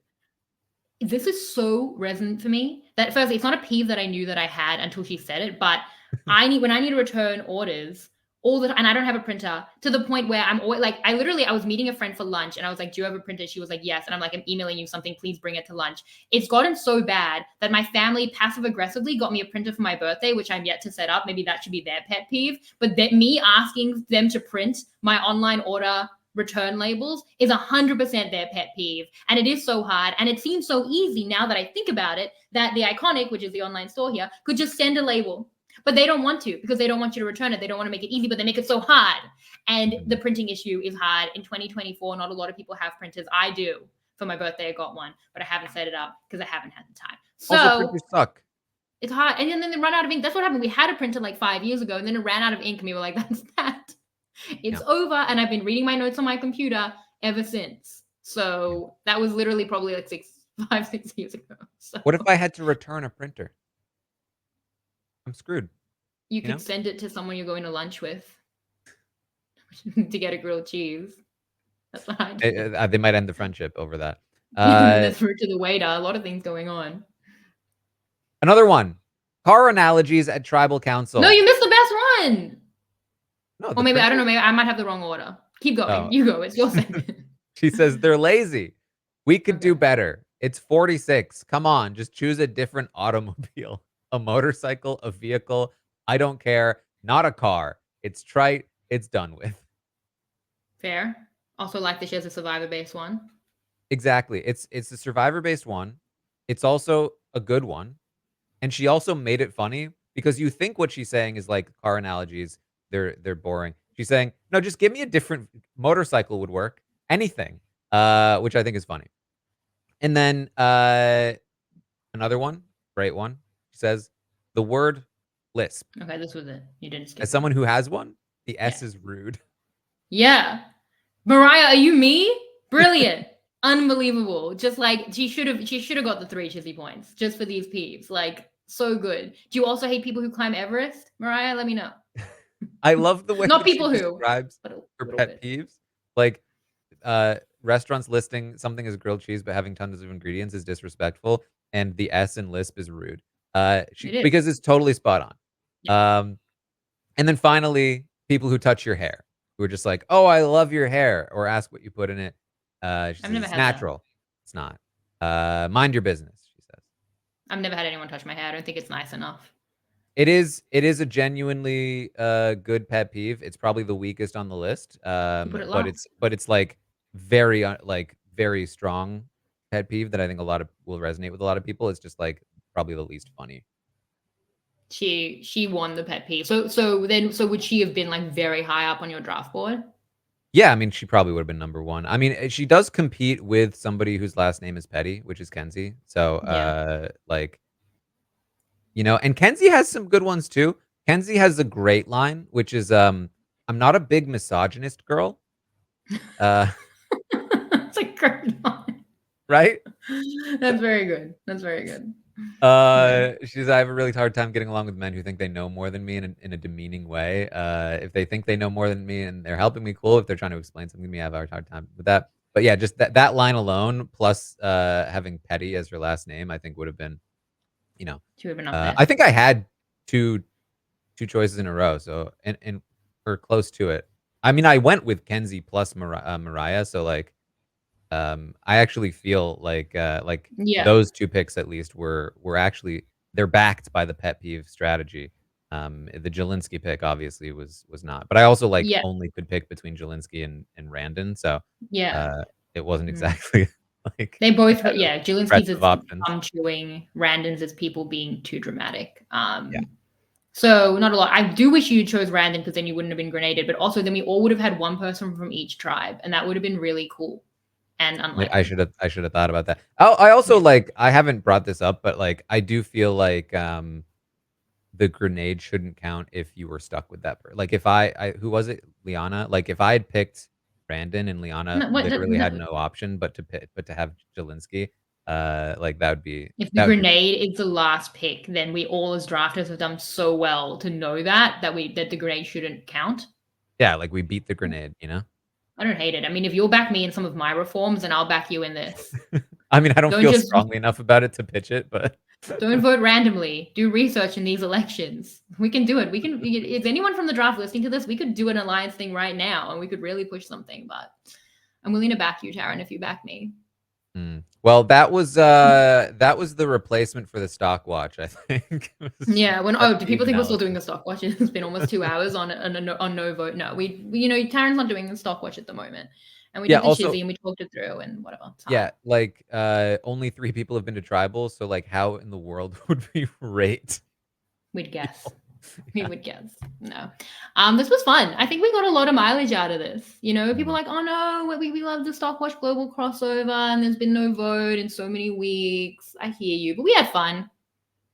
S1: This is so resonant for me that firstly, it's not a peeve that I knew that I had until she said it, but when I need to return orders all the time, and I don't have a printer, to the point where I'm always like, I was meeting a friend for lunch and I was like, do you have a printer? She was like, yes. And I'm like, I'm emailing you something, please bring it to lunch. It's gotten so bad that my family passive aggressively got me a printer for my birthday, which I'm yet to set up. Maybe that should be their pet peeve. But that me asking them to print my online order return labels is 100% their pet peeve. And it is so hard. And it seems so easy now that I think about it, that the Iconic, which is the online store here, could just send a label. But they don't want to, because they don't want you to return it. They don't want to make it easy, but they make it so hard. And the printing issue is hard. In 2024, not a lot of people have printers. I do. For my birthday, I got one, but I haven't set it up because I haven't had the time. So
S2: Also, printers suck.
S1: It's hard. And then they run out of ink. That's what happened. We had a printer like 5 years ago, and then it ran out of ink, and we were like, that's that. It's over. And I've been reading my notes on my computer ever since. So that was literally probably like 5, 6 years ago. So
S2: What if I had to return a printer? I'm screwed.
S1: you could send it to someone you're going to lunch with to get a grilled cheese. That's what I did.
S2: They might end the friendship over that.
S1: That's rude to the waiter. A lot of things going on.
S2: Another one. Car analogies at tribal council.
S1: No, you missed the best one.
S2: No,
S1: Or maybe, I don't know, maybe I might have the wrong order. Keep going. You go. It's your segment.
S2: She says they're lazy. We could do better. It's 46. Come on, just choose a different automobile. A motorcycle, a vehicle. I don't care. Not a car. It's trite. It's done with.
S1: Fair. Also like that she has a survivor-based one.
S2: Exactly. It's the survivor-based one. It's also a good one. And she also made it funny because you think what she's saying is like car analogies. They're boring. She's saying, no, just give me a different motorcycle would work. Anything. Which I think is funny. And then another one, great one. She says the word lisp.
S1: Okay, this was it. You didn't skip.
S2: As someone who has one, the S is rude.
S1: Yeah. Mariah, are you me? Brilliant. Unbelievable. Just like she should have got the 3 chizzy points just for these peeves. Like, so good. Do you also hate people who climb Everest? Mariah, let me know.
S2: I love the way
S1: not people who
S2: describes her pet peeves. Like restaurants listing something as grilled cheese but having tons of ingredients is disrespectful, and the S in lisp is rude. Because it's totally spot on.
S1: Yeah.
S2: And then finally, people who touch your hair, who are just like, "Oh, I love your hair," or ask what you put in it. She says, it's natural. It's not. Mind your business, she says.
S1: I've never had anyone touch my hair. I don't think it's nice enough.
S2: It is a genuinely, good pet peeve. It's probably the weakest on the list,
S1: You put it
S2: but
S1: last.
S2: it's, like, very, like, very strong pet peeve that I think a lot of will resonate with a lot of people. It's just, like, probably the least funny.
S1: She won the pet peeve. So would she have been like very high up on your draft board?
S2: Yeah, I mean, she probably would've been number 1. I mean, she does compete with somebody whose last name is Petty, which is Kenzie. So,
S1: Yeah.
S2: like, and Kenzie has some good ones too. Kenzie has a great line, which is, "I'm not a big misogynist girl." Uh,
S1: It's a great line.
S2: right?
S1: That's very good. That's very good. Yeah.
S2: She's "I have a really hard time getting along with men who think they know more than me in a demeaning way. If they think they know more than me and they're helping me, cool. If they're trying to explain something to me, I have a hard time with that." But yeah, just that line alone, plus, having Petty as her last name, I think would have been, you know,
S1: She would have been up there.
S2: I think I had 2 2 choices in a row, so and or close to it. I mean, I went with Kenzie plus Mariah, so, like, I actually feel like
S1: Yeah.
S2: those 2 picks at least were actually they're backed by the pet peeve strategy. The Jelinski pick obviously was not, but I also, like,
S1: Yeah.
S2: only could pick between Jelinski and Randon, so,
S1: Yeah.
S2: uh, it wasn't
S1: Mm.
S2: exactly like
S1: They
S2: I
S1: both,
S2: had a
S1: yeah. Jelinski's
S2: breadth of
S1: is
S2: options.
S1: thumb chewing. Randon's is people being too dramatic.
S2: Yeah.
S1: So not a lot. I do wish you chose random because then you wouldn't have been grenaded. But also, then we all would have had one person from each tribe, and that would have been really cool and
S2: I
S1: unlikely.
S2: should have thought about that. I also,
S1: Yeah.
S2: like I haven't brought this up, but, like, I do feel like, the grenade shouldn't count if you were stuck with that like, if I who was it? Liana? Like, if I had picked Brandon and Liana
S1: No, what?
S2: literally had
S1: No,
S2: no option but to have Jelinski, like,
S1: if the
S2: that would be
S1: grenade is the last pick, then we all as drafters have done so well to know that the grenade shouldn't count.
S2: yeah, like, we beat the grenade?
S1: I don't hate it. I mean, if you'll back me in some of my reforms, then I'll back you in this.
S2: I mean, I don't
S1: Don't
S2: feel
S1: just
S2: strongly enough about it to pitch it, but
S1: don't vote randomly. Do research in these elections. We can do it. If anyone from the draft listening to this, we could do an alliance thing right now, and we could really push something. But I'm willing to back you, Taran, if you back me.
S2: Well, that was the replacement for the Stockwatch, I think. It was
S1: Yeah. When
S2: pet
S1: do
S2: peeve
S1: people think we're still doing
S2: analysis.
S1: the stock watch? It's been almost 2 hours on no vote. No, Taran's not doing the stock watch at the moment, and we
S2: Yeah,
S1: did the
S2: also
S1: chizzy and we talked it through and whatever. It's hard.
S2: yeah, like, only 3 people have been to tribal, so, like, how in the world would we rate
S1: We'd guess.
S2: people?
S1: We
S2: Yeah.
S1: would guess. No. This was fun. I think we got a lot of mileage out of this. People
S2: Mm.
S1: are like, oh no, we love the Stockwatch Global crossover and there's been no vote in so many weeks. I hear you, but we had fun.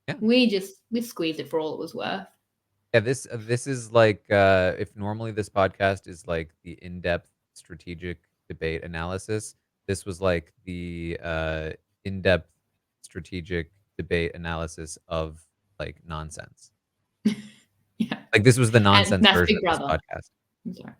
S2: Yeah.
S1: We squeezed it for all it was worth.
S2: Yeah, this is like, if normally this podcast is like the in-depth strategic debate analysis, this was like the, in-depth strategic debate analysis of, like, nonsense.
S1: Yeah.
S2: Like, this was the
S1: And
S2: nonsense
S1: that's
S2: version
S1: Big
S2: of this
S1: Brother.
S2: podcast.
S1: I'm sorry.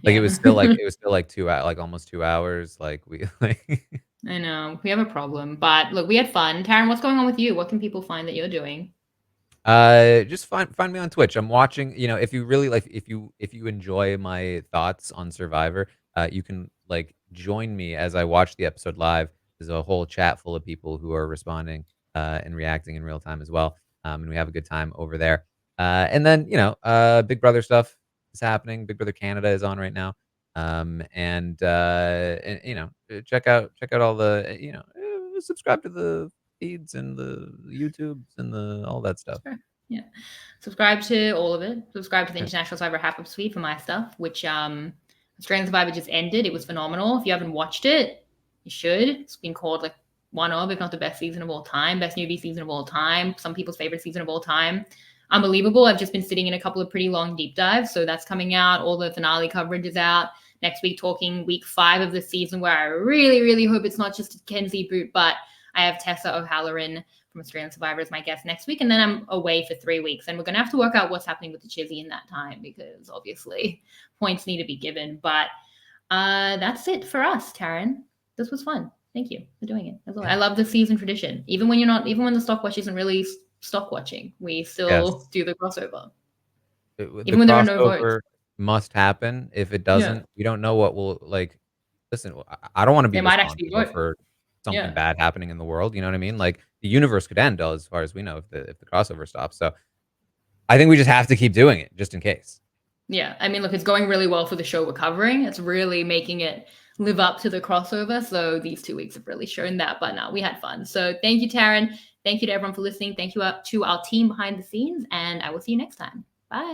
S2: Like,
S1: Yeah.
S2: it was still, like, 2 hou like, almost 2 hours, like, we like
S1: I know. We have a problem. But look, we had fun. Taryn, what's going on with you? What can people find that you're doing?
S2: Just find me on Twitch. I'm watching, if you really like if you enjoy my thoughts on Survivor, you can like join me as I watch the episode live. There's a whole chat full of people who are responding and reacting in real time as well. And we have a good time over there. And then, Big Brother stuff is happening. Big Brother Canada is on right now. Check out all the, subscribe to the feeds and the YouTubes and the all that stuff.
S1: Sure. Yeah. Subscribe to all of it. Subscribe to the
S2: Yeah.
S1: International Survivor RHAP suite for my stuff, which Australian Survivor just ended. It was phenomenal. If you haven't watched it, you should. It's been called like one of, if not the best season of all time, best newbie season of all time, some people's favorite season of all time. Unbelievable. I've just been sitting in a couple of pretty long deep dives. So that's coming out. All the finale coverage is out. Next week, talking week 5 of the season, where I really, really hope it's not just a Kenzie boot, but I have Tessa O'Halloran from Australian Survivor as my guest next week. And then I'm away for 3 weeks. And we're going to have to work out what's happening with the Chizzy in that time because obviously points need to be given. But that's it for us, Taran. This was fun. Thank you for doing it. I love the season tradition. Even when the Stockwatch isn't really stock watching, we still
S2: Yes.
S1: do the crossover.
S2: The
S1: Even when there are no votes.
S2: crossover must happen. If it
S1: Yeah.
S2: doesn't, we don't know what will listen, I don't wanna be
S1: They might actually
S2: responsible
S1: vote.
S2: for something
S1: Yeah.
S2: bad happening in the world, you know what I mean? Like, the universe could end, as far as we know, if the crossover stops. So I think we just have to keep doing it just in case.
S1: Yeah, I mean, look, it's going really well for the show we're covering. It's really making it live up to the crossover. So these 2 weeks have really shown that. But no, we had fun. So thank you, Taran. Thank you to everyone for listening. Thank you to our team behind the scenes, and I will see you next time.